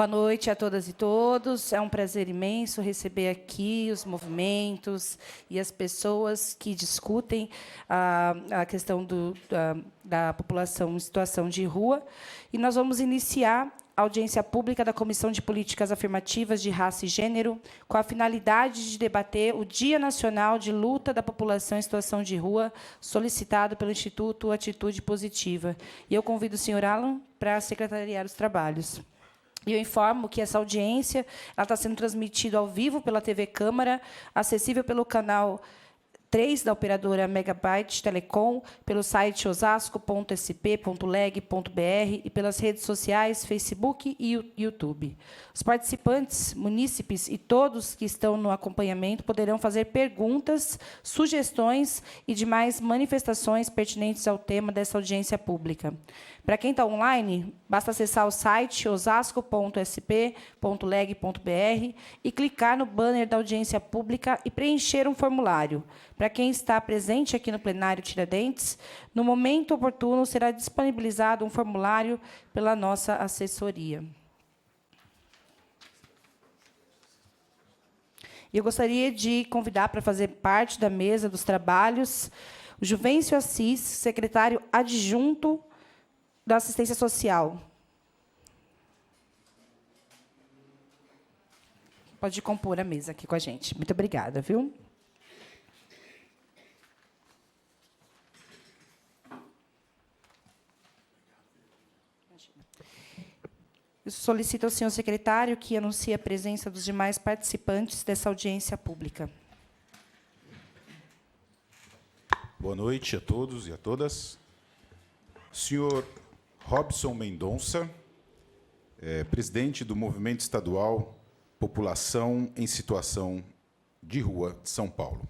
Boa noite a todas e todos. É um prazer imenso receber aqui os movimentos e as pessoas que discutem a questão da população em situação de rua. E nós vamos iniciar a audiência pública da Comissão de Políticas Afirmativas de Raça e Gênero, com a finalidade de debater o Dia Nacional de Luta da População em Situação de Rua, solicitado pelo Instituto Atitude Positiva. E eu convido o senhor Alan para secretariar os trabalhos. E eu informo que essa audiência está sendo transmitida ao vivo pela TV Câmara, acessível pelo canal 3 da operadora Megabyte Telecom, pelo site osasco.sp.leg.br e pelas redes sociais Facebook e YouTube. Os participantes, munícipes e todos que estão no acompanhamento poderão fazer perguntas, sugestões e demais manifestações pertinentes ao tema dessa audiência pública. Para quem está online, basta acessar o site osasco.sp.leg.br e clicar no banner da audiência pública e preencher um formulário. Para quem está presente aqui no plenário Tiradentes, no momento oportuno será disponibilizado um formulário pela nossa assessoria. Eu gostaria de convidar para fazer parte da mesa dos trabalhos o Juvencio Assis, secretário adjunto da Assistência Social. Pode compor a mesa aqui com a gente. Muito obrigada, viu? Eu solicito ao senhor secretário que anuncie a presença dos demais participantes dessa audiência pública. Boa noite a todos e a todas. Senhor Robson Mendonça, presidente do Movimento Estadual População em Situação de Rua de São Paulo.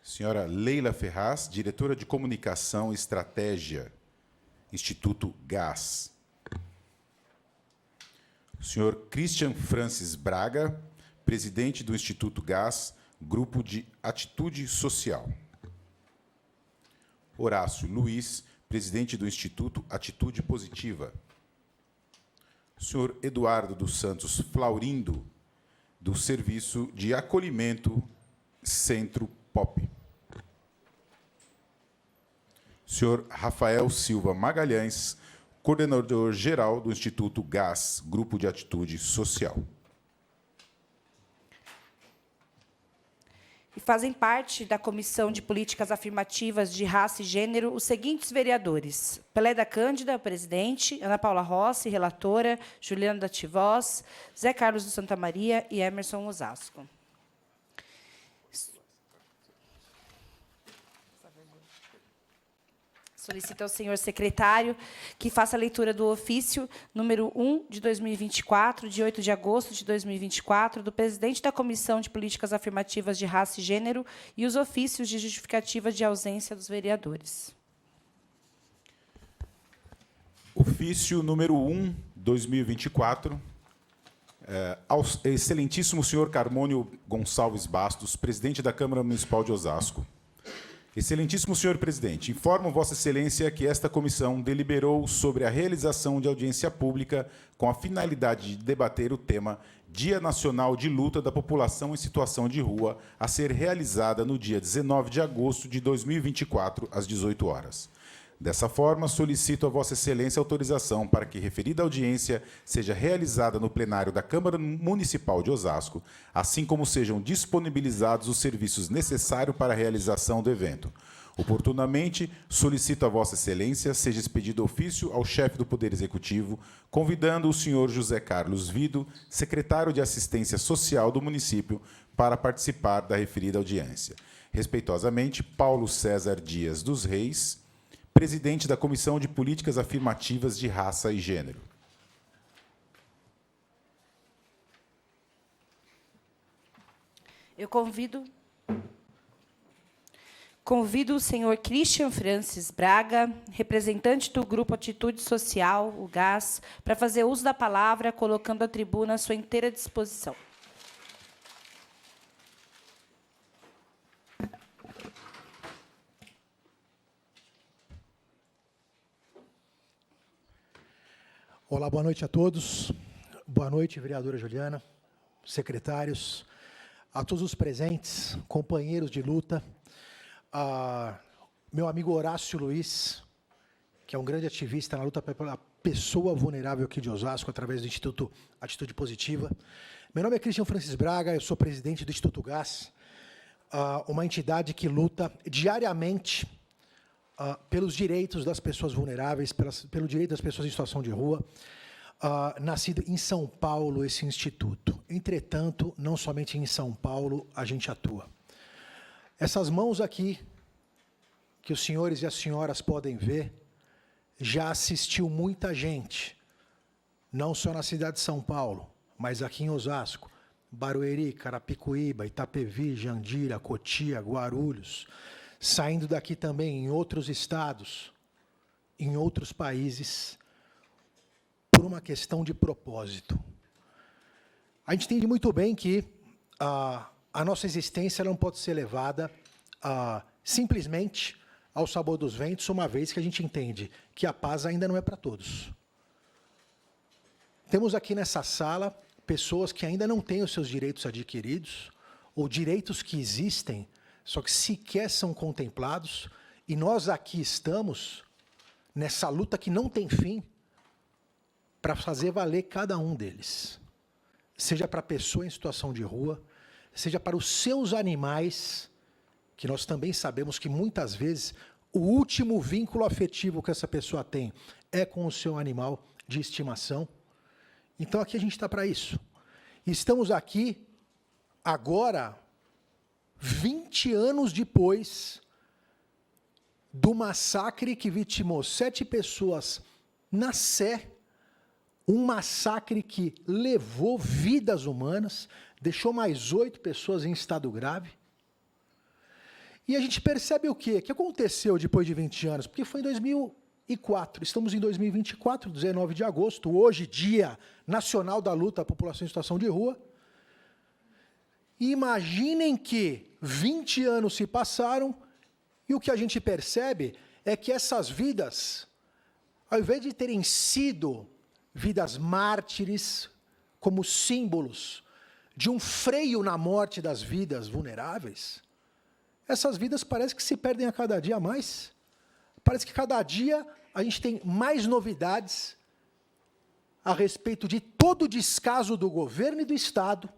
Senhora Leila Ferraz, diretora de Comunicação e Estratégia, Instituto GAS. Senhor Christian Francis Braga, presidente do Instituto GAS, Grupo de Atitude Social. Horácio Luiz, presidente do Instituto Atitude Positiva. Senhor Eduardo dos Santos Flaurindo, do Serviço de Acolhimento Centro POP. Senhor Rafael Silva Magalhães, coordenador-geral do Instituto GAS, Grupo de Atitude Social. E fazem parte da Comissão de Políticas Afirmativas de Raça e Gênero os seguintes vereadores: Pelé da Cândida, presidente; Ana Paula Rossi, relatora; Juliana da Tivós; Zé Carlos do Santa Maria e Emerson Osasco. Solicito ao senhor secretário que faça a leitura do ofício número 1 de 2024, de 8 de agosto de 2024, do presidente da Comissão de Políticas Afirmativas de Raça e Gênero e os ofícios de justificativa de ausência dos vereadores. Ofício número 1, 2024. Ao excelentíssimo senhor Carmônio Gonçalves Bastos, presidente da Câmara Municipal de Osasco. Excelentíssimo senhor presidente, informo Vossa Excelência que esta comissão deliberou sobre a realização de audiência pública com a finalidade de debater o tema Dia Nacional de Luta da População em Situação de Rua, a ser realizada no dia 19 de agosto de 2024, às 18 horas. Dessa forma, solicito a Vossa Excelência autorização para que referida audiência seja realizada no plenário da Câmara Municipal de Osasco, assim como sejam disponibilizados os serviços necessários para a realização do evento. Oportunamente, solicito a Vossa Excelência seja expedido ofício ao chefe do Poder Executivo, convidando o senhor José Carlos Vido, secretário de Assistência Social do município, para participar da referida audiência. Respeitosamente, Paulo César Dias dos Reis, presidente da Comissão de Políticas Afirmativas de Raça e Gênero. Eu convido o senhor Christian Francis Braga, representante do Grupo Atitude Social, o GAS, para fazer uso da palavra, colocando a tribuna à sua inteira disposição. Olá, boa noite a todos. Boa noite, vereadora Juliana, secretários, a todos os presentes, companheiros de luta, a meu amigo Horácio Luiz, que é um grande ativista na luta pela pessoa vulnerável aqui de Osasco, através do Instituto Atitude Positiva. Meu nome é Cristian Francis Braga, eu sou presidente do Instituto GÁS, uma entidade que luta diariamente pelos direitos das pessoas vulneráveis, pelo direito das pessoas em situação de rua. Nascido em São Paulo, esse instituto. Entretanto, não somente em São Paulo a gente atua. Essas mãos aqui, que os senhores e as senhoras podem ver, já assistiu muita gente, não só na cidade de São Paulo, mas aqui em Osasco, Barueri, Carapicuíba, Itapevi, Jandira, Cotia, Guarulhos, saindo daqui também em outros estados, em outros países, por uma questão de propósito. A gente entende muito bem que a nossa existência não pode ser levada simplesmente ao sabor dos ventos, uma vez que a gente entende que a paz ainda não é para todos. Temos aqui nessa sala pessoas que ainda não têm os seus direitos adquiridos, ou direitos que existem, só que sequer são contemplados, e nós aqui estamos nessa luta que não tem fim, para fazer valer cada um deles. Seja para a pessoa em situação de rua, seja para os seus animais, que nós também sabemos que muitas vezes o último vínculo afetivo que essa pessoa tem é com o seu animal de estimação. Então aqui a gente está para isso. Estamos aqui agora, 20 anos depois do massacre que vitimou 7 pessoas na Sé, um massacre que levou vidas humanas, deixou mais 8 pessoas em estado grave. E a gente percebe o quê? O que aconteceu depois de 20 anos? Porque foi em 2004, estamos em 2024, 19 de agosto, hoje, Dia Nacional da Luta à População em Situação de Rua. E imaginem que 20 anos se passaram e o que a gente percebe é que essas vidas, ao invés de terem sido vidas mártires, como símbolos de um freio na morte das vidas vulneráveis, essas vidas parece que se perdem a cada dia mais. Parece que cada dia a gente tem mais novidades a respeito de todo o descaso do governo e do Estado,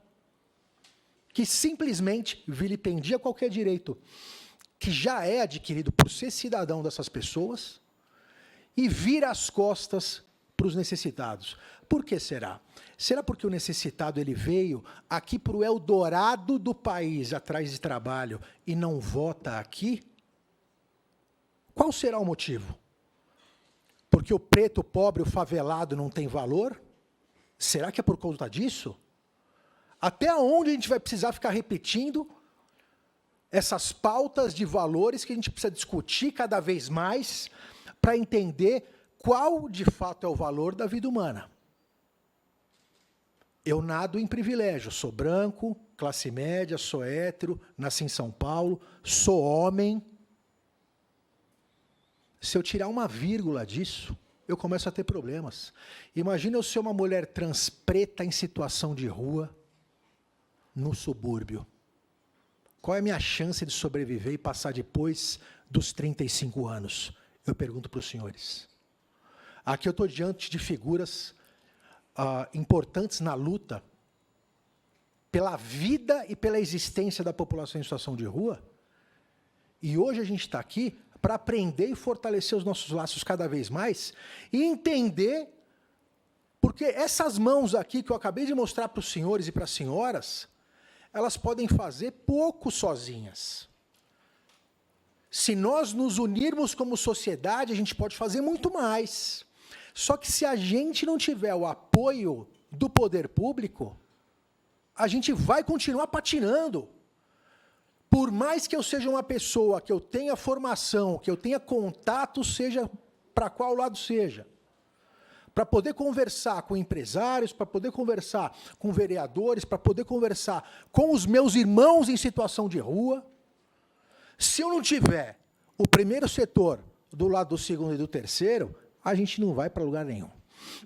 que simplesmente vilipendia qualquer direito que já é adquirido por ser cidadão dessas pessoas e vira as costas para os necessitados. Por que será? Será porque o necessitado ele veio aqui para o Eldorado do país, atrás de trabalho, e não vota aqui? Qual será o motivo? Porque o preto, o pobre, o favelado não tem valor? Será que é por conta disso? Até onde a gente vai precisar ficar repetindo essas pautas de valores que a gente precisa discutir cada vez mais para entender qual, de fato, é o valor da vida humana? Eu nado em privilégio, sou branco, classe média, sou hétero, nasci em São Paulo, sou homem. Se eu tirar uma vírgula disso, eu começo a ter problemas. Imagina eu ser uma mulher trans preta em situação de rua, no subúrbio. Qual é a minha chance de sobreviver e passar depois dos 35 anos? Eu pergunto para os senhores. Aqui eu estou diante de figuras importantes na luta pela vida e pela existência da população em situação de rua. E hoje a gente está aqui para aprender e fortalecer os nossos laços cada vez mais e entender, porque essas mãos aqui que eu acabei de mostrar para os senhores e para as senhoras, elas podem fazer pouco sozinhas. Se nós nos unirmos como sociedade, a gente pode fazer muito mais. Só que se a gente não tiver o apoio do poder público, a gente vai continuar patinando. Por mais que eu seja uma pessoa, que eu tenha formação, que eu tenha contato, seja para qual lado seja, para poder conversar com empresários, para poder conversar com vereadores, para poder conversar com os meus irmãos em situação de rua, se eu não tiver o primeiro setor do lado do segundo e do terceiro, a gente não vai para lugar nenhum.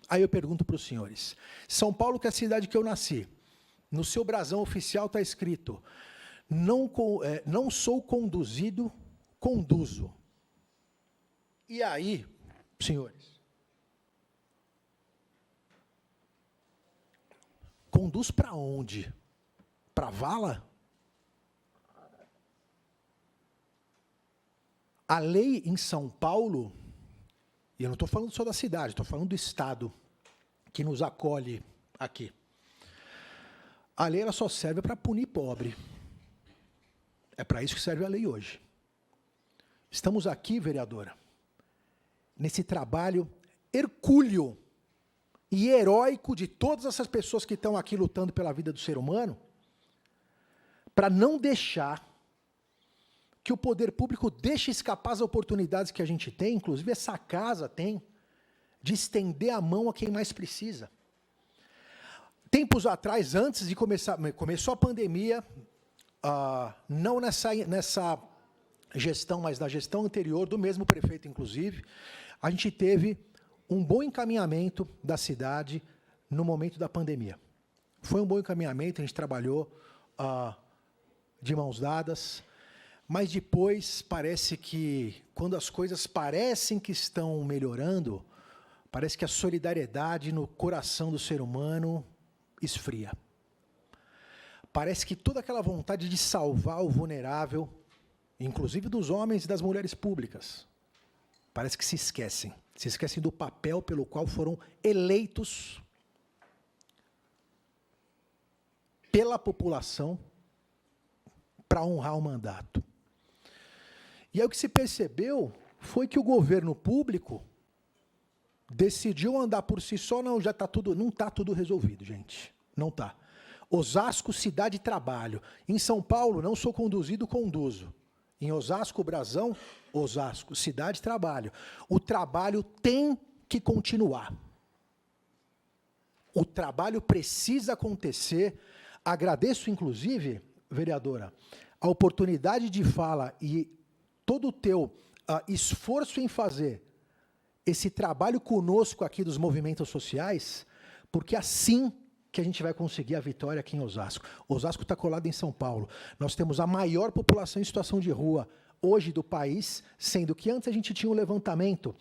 Aí eu pergunto para os senhores, São Paulo, que é a cidade que eu nasci, no seu brasão oficial está escrito, não sou conduzido, conduzo. E aí, senhores, conduz para onde? Para a vala? A lei em São Paulo, e eu não estou falando só da cidade, estou falando do Estado que nos acolhe aqui. A lei ela só serve para punir pobre. É para isso que serve a lei hoje. Estamos aqui, vereadora, nesse trabalho hercúleo e heróico de todas essas pessoas que estão aqui lutando pela vida do ser humano, para não deixar que o poder público deixe escapar as oportunidades que a gente tem, inclusive essa casa tem, de estender a mão a quem mais precisa. Tempos atrás, antes de começou a pandemia, não nessa gestão, mas na gestão anterior, do mesmo prefeito, inclusive, a gente teve um bom encaminhamento da cidade no momento da pandemia. Foi um bom encaminhamento, a gente trabalhou de mãos dadas, mas depois parece que, quando as coisas parecem que estão melhorando, parece que a solidariedade no coração do ser humano esfria. Parece que toda aquela vontade de salvar o vulnerável, inclusive dos homens e das mulheres públicas, parece que se esquecem do papel pelo qual foram eleitos pela população para honrar o mandato. E aí o que se percebeu foi que o governo público decidiu andar por si só, não está tudo resolvido, gente, não está. Osasco, cidade e trabalho. Em São Paulo, não sou conduzido, conduzo. Em Osasco, Brasão, Osasco, cidade e trabalho. O trabalho tem que continuar. O trabalho precisa acontecer. Agradeço, inclusive, vereadora, a oportunidade de fala e todo o teu esforço em fazer esse trabalho conosco aqui dos movimentos sociais, porque assim que a gente vai conseguir a vitória aqui em Osasco. Osasco está colado em São Paulo. Nós temos a maior população em situação de rua hoje do país, sendo que antes a gente tinha um levantamento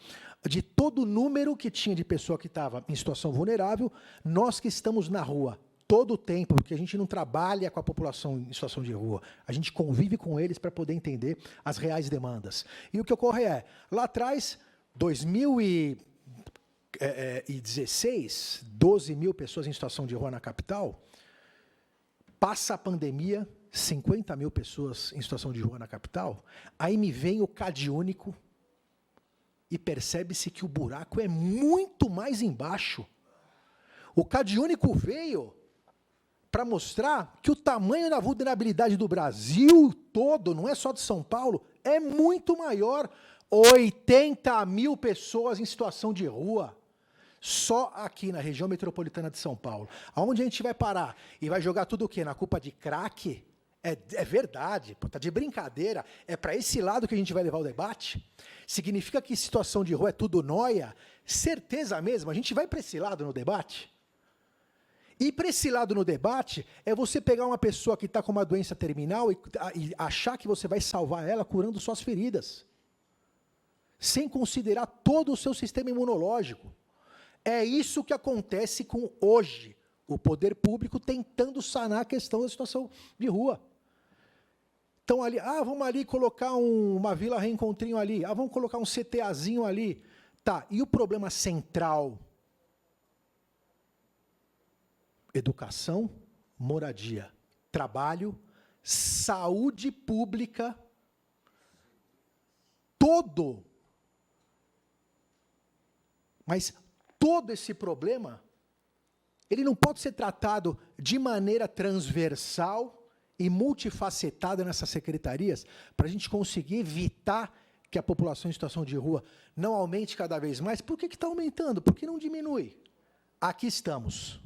de todo o número que tinha de pessoa que estava em situação vulnerável, nós que estamos na rua todo o tempo, porque a gente não trabalha com a população em situação de rua, a gente convive com eles para poder entender as reais demandas. E o que ocorre é, lá atrás, 2016, 12 mil pessoas em situação de rua na capital, passa a pandemia, 50 mil pessoas em situação de rua na capital, aí me vem o CadÚnico e percebe-se que o buraco é muito mais embaixo. O CadÚnico veio para mostrar que o tamanho da vulnerabilidade do Brasil todo, não é só de São Paulo, é muito maior. 80 mil pessoas em situação de rua, só aqui na região metropolitana de São Paulo. Aonde a gente vai parar? E vai jogar tudo o quê? Na culpa de crack? É verdade, tá de brincadeira. É para esse lado que a gente vai levar o debate? Significa que situação de rua é tudo nóia? Certeza mesmo, a gente vai para esse lado no debate? E para esse lado no debate, é você pegar uma pessoa que está com uma doença terminal e achar que você vai salvar ela curando suas feridas, sem considerar todo o seu sistema imunológico. É isso que acontece com hoje, o poder público tentando sanar a questão da situação de rua. Então, ali, vamos ali colocar uma Vila Reencontrinho ali, vamos colocar um CTAzinho ali. Tá, e o problema central? Educação, moradia, trabalho, saúde pública, mas todo esse problema, ele não pode ser tratado de maneira transversal e multifacetada nessas secretarias, para a gente conseguir evitar que a população em situação de rua não aumente cada vez mais. Por que está aumentando? Por que não diminui? Aqui estamos,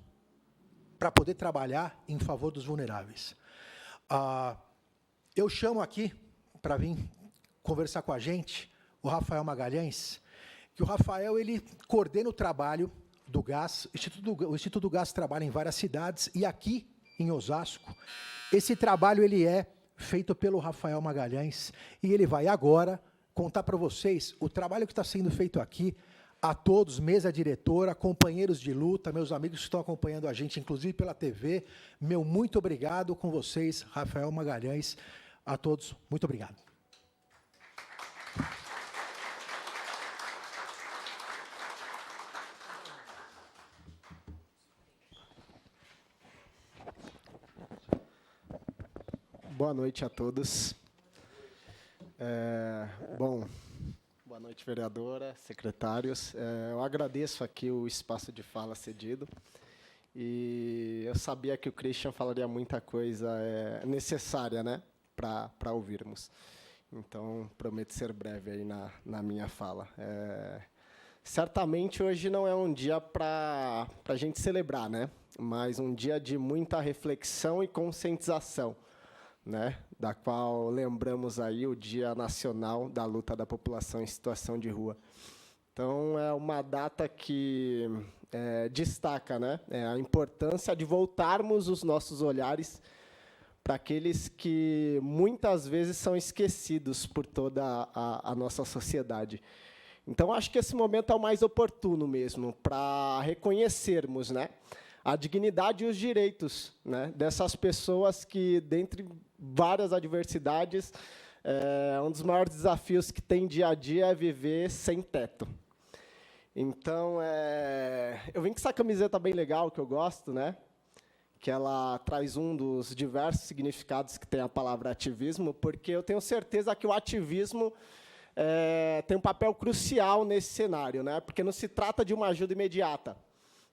para poder trabalhar em favor dos vulneráveis. Eu chamo aqui, para vir conversar com a gente, o Rafael Magalhães, que o Rafael ele coordena o trabalho do Gás. O Instituto do Gás trabalha em várias cidades e aqui em Osasco, esse trabalho ele é feito pelo Rafael Magalhães e ele vai agora contar para vocês o trabalho que está sendo feito aqui. A todos, mesa diretora, companheiros de luta, meus amigos que estão acompanhando a gente, inclusive pela TV, meu muito obrigado com vocês, Rafael Magalhães. A todos, muito obrigado. Boa noite a todos. Boa noite, vereadora, secretários. Eu agradeço aqui o espaço de fala cedido. E eu sabia que o Christian falaria muita coisa necessária, né, para ouvirmos. Então, prometo ser breve aí na minha fala. Certamente, hoje não é um dia para a gente celebrar, né, mas um dia de muita reflexão e conscientização, né, da qual lembramos aí o Dia Nacional da Luta da População em Situação de Rua. Então, é uma data que destaca, né, a importância de voltarmos os nossos olhares para aqueles que muitas vezes são esquecidos por toda a nossa sociedade. Então, acho que esse momento é o mais oportuno mesmo para reconhecermos, né, a dignidade e os direitos, né, dessas pessoas que, dentre várias adversidades, um dos maiores desafios que tem dia a dia é viver sem teto. Então, eu vim com essa camiseta bem legal, que eu gosto, né, que ela traz um dos diversos significados que tem a palavra ativismo, porque eu tenho certeza que o ativismo tem um papel crucial nesse cenário, né, porque não se trata de uma ajuda imediata,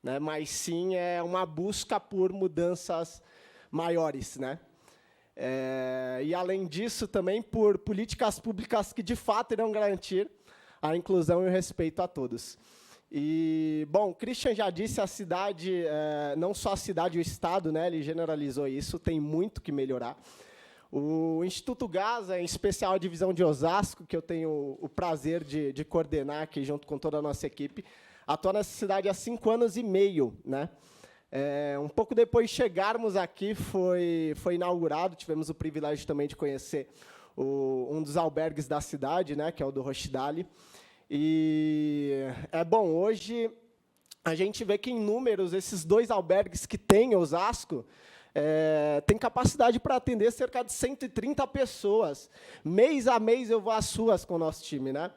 né, mas sim uma busca por mudanças maiores, né? E, além disso, também por políticas públicas que, de fato, irão garantir a inclusão e o respeito a todos. E, bom, o Christian já disse, a cidade, não só a cidade e o Estado, né, ele generalizou isso, tem muito que melhorar. O Instituto Gás, em especial a divisão de Osasco, que eu tenho o prazer de coordenar aqui junto com toda a nossa equipe, atua nessa cidade há 5 anos e meio, né? Um pouco depois de chegarmos aqui, foi inaugurado, tivemos o privilégio também de conhecer um dos albergues da cidade, né, que é o do Rochdale. E, bom, hoje a gente vê que, em números, esses 2 albergues que tem em Osasco tem capacidade para atender cerca de 130 pessoas. Mês a mês eu vou às ruas com o nosso time, né?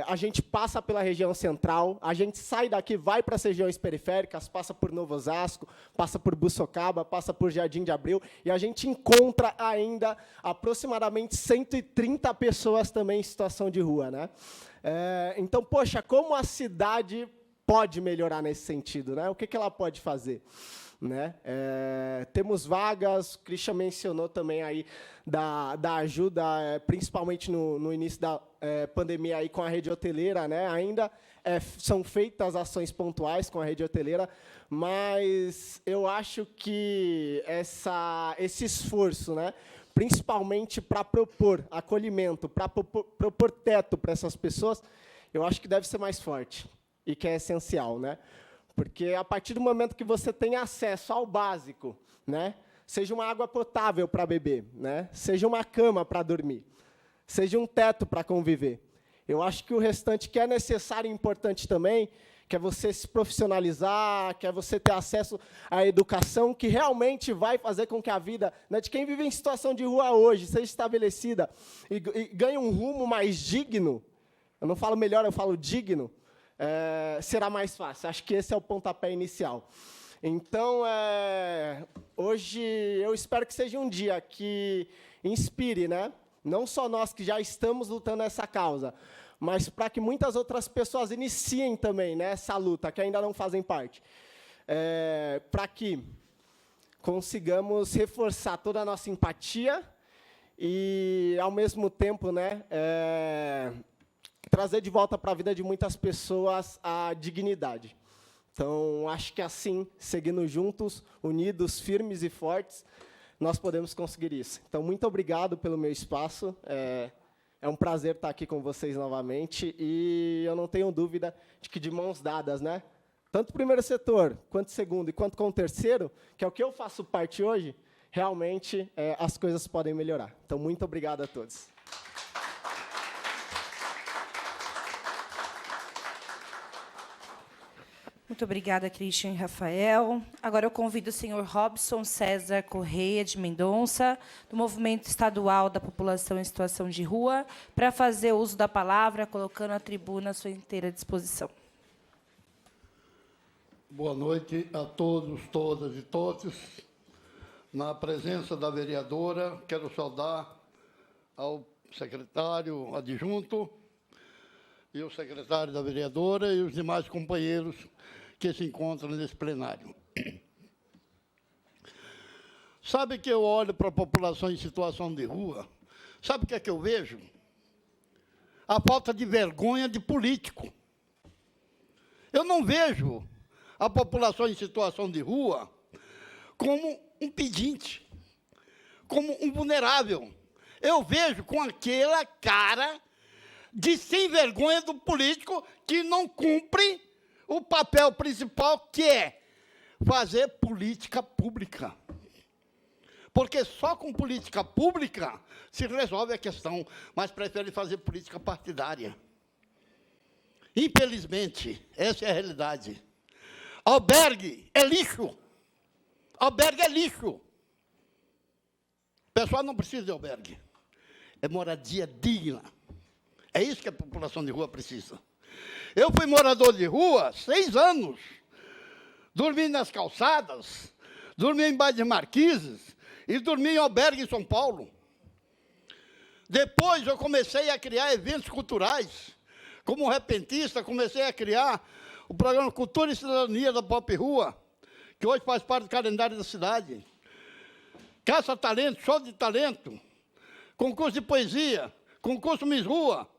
A gente passa pela região central, a gente sai daqui, vai para as regiões periféricas, passa por Novo Osasco, passa por Buçocaba, passa por Jardim de Abril, e a gente encontra ainda aproximadamente 130 pessoas também em situação de rua, né? Então, poxa, como a cidade pode melhorar nesse sentido, né? O que ela pode fazer? Né? Temos vagas, o Christian mencionou também aí da ajuda, principalmente no início da pandemia aí com a rede hoteleira, né? Ainda são feitas ações pontuais com a rede hoteleira, mas eu acho que esse esforço, né, principalmente para propor acolhimento, para propor teto para essas pessoas, eu acho que deve ser mais forte e que é essencial, né? Porque, a partir do momento que você tem acesso ao básico, né, seja uma água potável para beber, né, seja uma cama para dormir, seja um teto para conviver, eu acho que o restante que é necessário e importante também, que é você se profissionalizar, que é você ter acesso à educação, que realmente vai fazer com que a vida, né, de quem vive em situação de rua hoje seja estabelecida e ganhe um rumo mais digno. Eu não falo melhor, eu falo digno. Será mais fácil. Acho que esse é o pontapé inicial. Então, hoje, eu espero que seja um dia que inspire, né, não só nós que já estamos lutando essa causa, mas para que muitas outras pessoas iniciem também, né, essa luta, que ainda não fazem parte. Para que consigamos reforçar toda a nossa empatia e, ao mesmo tempo, né, trazer de volta para a vida de muitas pessoas a dignidade. Então, acho que assim, seguindo juntos, unidos, firmes e fortes, nós podemos conseguir isso. Então, muito obrigado pelo meu espaço. É um prazer estar aqui com vocês novamente. E eu não tenho dúvida de que, de mãos dadas, né, tanto o primeiro setor, quanto o segundo e quanto com o terceiro, que é o que eu faço parte hoje, realmente as coisas podem melhorar. Então, muito obrigado a todos. Muito obrigada, Christian e Rafael. Agora eu convido o senhor Robson César Correia de Mendonça, do Movimento Estadual da População em Situação de Rua, para fazer uso da palavra, colocando a tribuna à sua inteira disposição. Boa noite a todos, todas e todos. Na presença da vereadora, quero saudar ao secretário adjunto e o secretário da vereadora e os demais companheiros que se encontram nesse plenário. Sabe que eu olho para a população em situação de rua, sabe o que é que eu vejo? A falta de vergonha de político. Eu não vejo a população em situação de rua como um pedinte, como um vulnerável. Eu vejo com aquela cara de sem vergonha do político que não cumpre o papel principal, que é fazer política pública. Porque só com política pública se resolve a questão, mas prefere fazer política partidária. Infelizmente, essa é a realidade. Albergue é lixo. Albergue é lixo. O pessoal não precisa de albergue. É moradia digna. É isso que a população de rua precisa. Eu fui morador de rua 6 anos. Dormi nas calçadas, dormi em bairro de Marquises e dormi em albergue em São Paulo. Depois eu comecei a criar eventos culturais. Como repentista, comecei a criar o programa Cultura e Cidadania da Pop Rua, que hoje faz parte do calendário da cidade. Caça-talento, show de talento, concurso de poesia, concurso Miss Rua,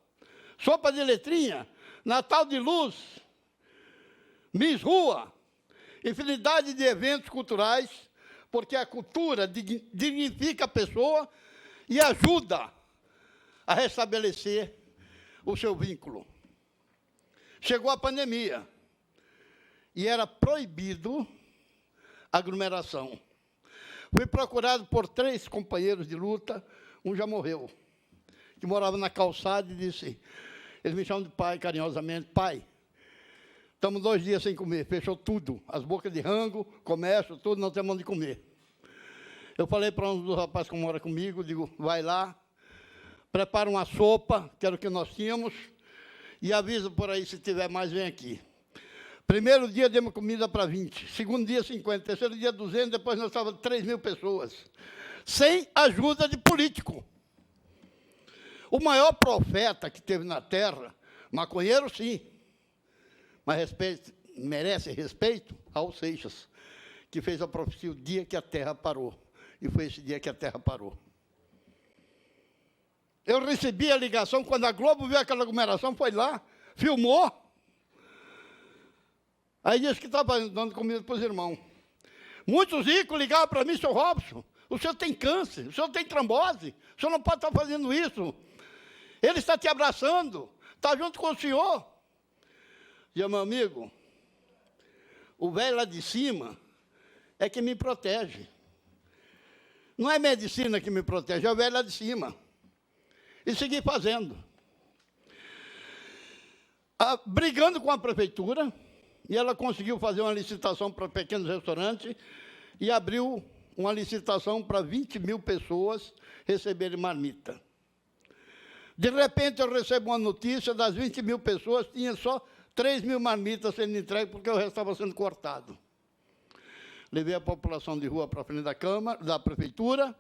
sopa de letrinha, Natal de luz, Miss Rua, infinidade de eventos culturais, porque a cultura dignifica a pessoa e ajuda a restabelecer o seu vínculo. Chegou a pandemia e era proibido aglomeração. Fui procurado por 3 companheiros de luta, um já morreu, que morava na calçada e disse, eles me chamam de pai carinhosamente, pai, estamos 2 dias sem comer, fechou tudo, as bocas de rango, comércio, tudo, não temos onde comer. Eu falei para um dos rapazes que mora comigo, digo, vai lá, prepara uma sopa, que era o que nós tínhamos, e avisa por aí, se tiver mais, vem aqui. Primeiro dia demos comida para 20, segundo dia 50, terceiro dia 200, depois nós estávamos 3.000 pessoas, sem ajuda de político. O maior profeta que teve na terra, maconheiro sim, mas merece respeito ao Seixas, que fez a profecia o dia que a terra parou, e foi esse dia que a terra parou. Eu recebi a ligação, quando a Globo viu aquela aglomeração, foi lá, filmou, aí disse que estava dando comida para os irmãos. Muitos ricos ligavam para mim, seu Robson, o senhor tem câncer, o senhor tem trombose, o senhor não pode estar fazendo isso. Ele está te abraçando, está junto com o senhor. E, meu amigo, o velho lá de cima é que me protege. Não é medicina que me protege, é o velho lá de cima. E segui fazendo. Brigando com a prefeitura, e ela conseguiu fazer uma licitação para pequenos restaurantes e abriu uma licitação para 20.000 pessoas receberem marmita. De repente, eu recebo uma notícia, das 20.000 pessoas, tinha só 3.000 marmitas sendo entregues, porque o resto estava sendo cortado. Levei a população de rua para frente da Câmara, da Prefeitura,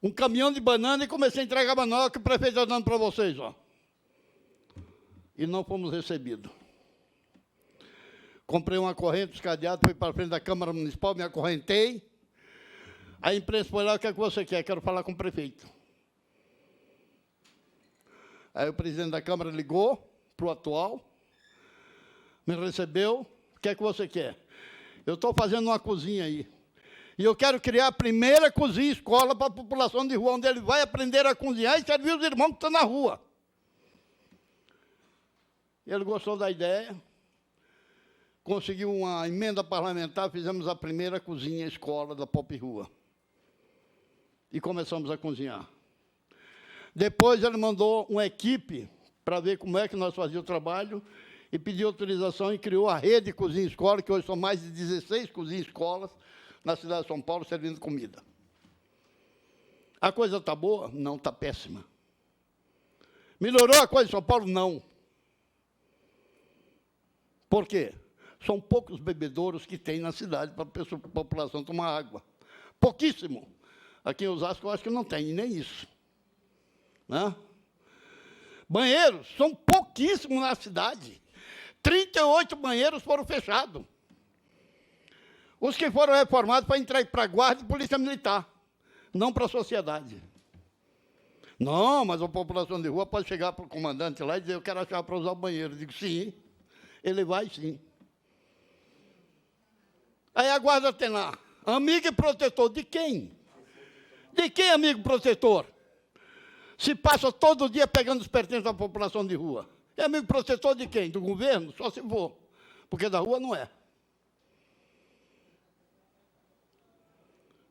um caminhão de banana e comecei a entregar banana que o prefeito está dando para vocês, ó. E não fomos recebidos. Comprei uma corrente, os cadeados, fui para frente da Câmara Municipal, me acorrentei. A imprensa foi lá, o que é que você quer? Quero falar com o prefeito. Aí o presidente da Câmara ligou para o atual, me recebeu, o que é que você quer? Eu estou fazendo uma cozinha aí. E eu quero criar a primeira cozinha escola para a população de rua, onde ele vai aprender a cozinhar e servir os irmãos que estão na rua. Ele gostou da ideia. conseguiu uma emenda parlamentar, fizemos a primeira cozinha-escola da Pop Rua. E começamos a cozinhar. Depois ele mandou uma equipe para ver como é que nós fazíamos o trabalho e pediu autorização e criou a rede cozinha-escola, que hoje são mais de 16 cozinha-escolas na cidade de São Paulo, servindo comida. A coisa está boa? Não, está péssima. Melhorou a coisa em São Paulo? Não. Por quê? São poucos bebedouros que tem na cidade para a população tomar água. Pouquíssimo. Aqui em Osasco, eu acho que não tem, nem isso. Né? Banheiros, são pouquíssimos na cidade. 38 banheiros foram fechados. Os que foram reformados para entrar para a guarda e polícia militar, não para a sociedade. Não, mas a população de rua pode chegar para o comandante lá e dizer, eu quero a chave para usar o banheiro. Eu digo, sim, ele vai sim. Aí a guarda tem lá, amigo e protetor, de quem? De quem, amigo protetor? Se passa todo dia pegando os pertences da população de rua. É amigo protetor de quem? Do governo? Só se for. Porque da rua não é.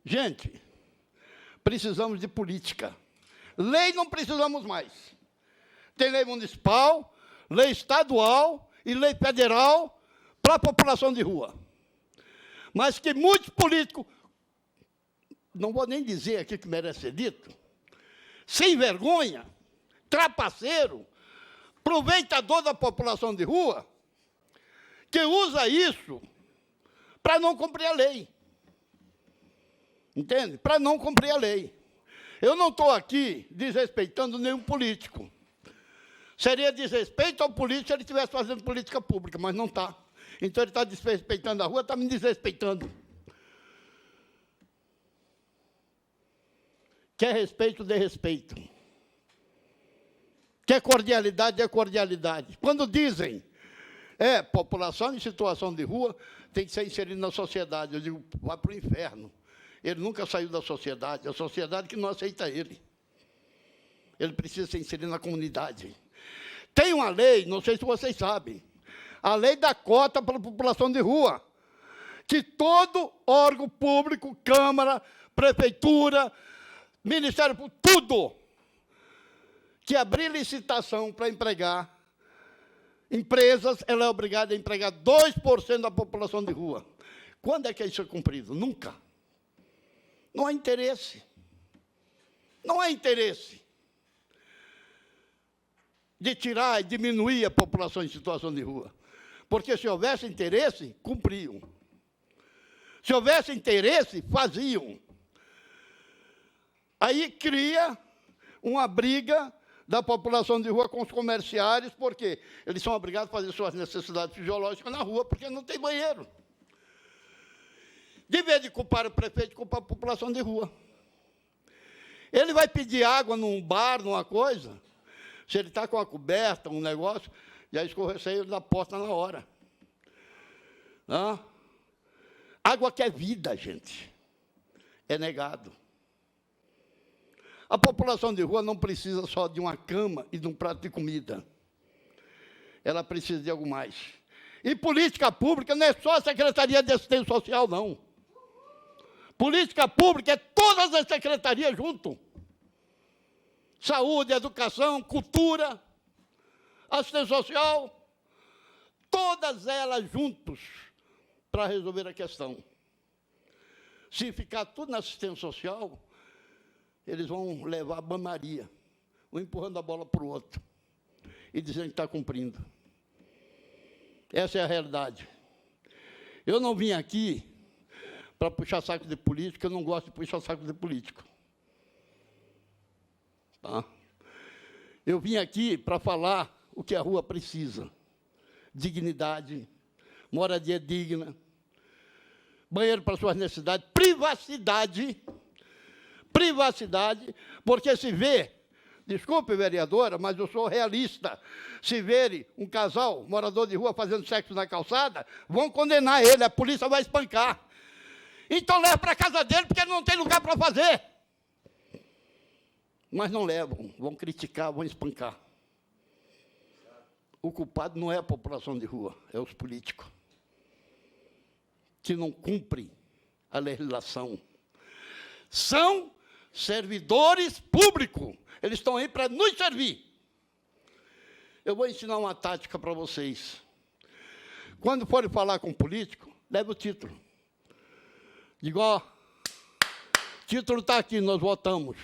Gente, precisamos de política. Lei não precisamos mais. Tem lei municipal, lei estadual e lei federal para a população de rua. Mas que muitos políticos, não vou nem dizer aqui que merece ser dito, sem vergonha, trapaceiro, aproveitador da população de rua, que usa isso para não cumprir a lei. Entende? Para não cumprir a lei. Eu não estou aqui desrespeitando nenhum político. Seria desrespeito ao político se ele estivesse fazendo política pública, mas não está. Então ele está desrespeitando a rua, está me desrespeitando. Quer respeito, dê respeito. Quer cordialidade, dê cordialidade. Quando dizem, população em situação de rua tem que ser inserida na sociedade, eu digo, vai para o inferno. Ele nunca saiu da sociedade, é a sociedade que não aceita ele. Ele precisa ser inserido na comunidade. Tem uma lei, não sei se vocês sabem, a lei da cota para a população de rua, que todo órgão público, Câmara, Prefeitura, Ministério Público, tudo, que abrir licitação para empregar empresas, ela é obrigada a empregar 2% da população de rua. Quando é que isso é cumprido? Nunca. Não há interesse. Não há interesse de tirar e diminuir a população em situação de rua. Porque se houvesse interesse, cumpriam. Se houvesse interesse, faziam. Aí cria uma briga da população de rua com os comerciários, porque eles são obrigados a fazer suas necessidades fisiológicas na rua, porque não tem banheiro. De vez de culpar o prefeito, culpar a população de rua. Ele vai pedir água num bar, numa coisa, se ele está com a coberta, um negócio, já escorreceio da porta na hora. Não? Água que é vida, gente. É negado. A população de rua não precisa só de uma cama e de um prato de comida. Ela precisa de algo mais. E política pública não é só a Secretaria de Assistência Social, não. Política pública é todas as secretarias junto. Saúde, educação, cultura, assistência social, todas elas juntos para resolver a questão. Se ficar tudo na assistência social, eles vão levar a banmaria, um empurrando a bola para o outro e dizendo que está cumprindo. Essa é a realidade. Eu não vim aqui para puxar saco de político, eu não gosto de puxar saco de político. Tá? Eu vim aqui para falar o que a rua precisa. Dignidade, moradia digna, banheiro para suas necessidades, privacidade, porque se vê, desculpe, vereadora, mas eu sou realista, se verem um casal, morador de rua, fazendo sexo na calçada, vão condenar ele, a polícia vai espancar. Então leva para a casa dele, porque ele não tem lugar para fazer. Mas não levam, vão criticar, vão espancar. O culpado não é a população de rua, é os políticos. que não cumprem a legislação. São servidores públicos. Eles estão aí para nos servir. Eu vou ensinar uma tática para vocês. Quando forem falar com um político, leve o título. Digo, ó, o título está aqui, nós votamos.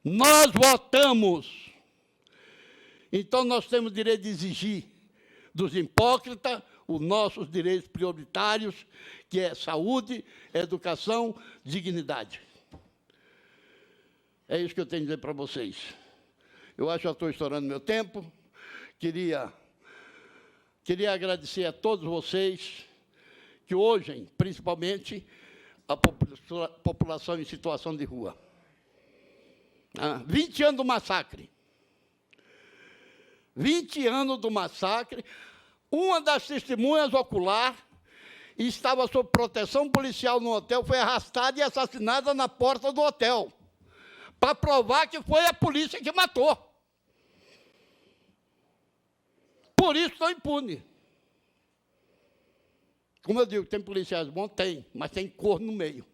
Nós votamos. Então, nós temos o direito de exigir dos hipócritas os nossos direitos prioritários, que é saúde, educação, dignidade. É isso que eu tenho a dizer para vocês. Eu acho que já estou estourando meu tempo. Queria agradecer a todos vocês que hoje, principalmente, a população em situação de rua. 20 anos do massacre. 20 anos do massacre. Uma das testemunhas ocular estava sob proteção policial no hotel, foi arrastada e assassinada na porta do hotel, para provar que foi a polícia que matou. Por isso estão impunes. Como eu digo, tem policiais bons? Tem, mas tem corno no meio.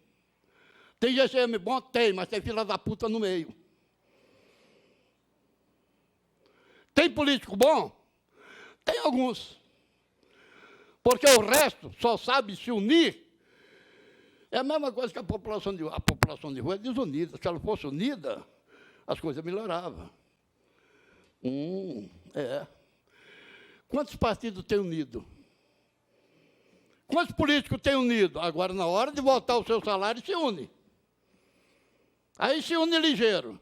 Tem GCM bom? Tem, mas tem filha da puta no meio. Tem político bom? Tem alguns. Porque o resto só sabe se unir. É a mesma coisa que a população de rua. A população de rua é desunida. Se ela fosse unida, as coisas melhoravam. Quantos partidos tem unido? Quantos políticos tem unido? Agora, na hora de voltar o seu salário, se une. Aí se une ligeiro.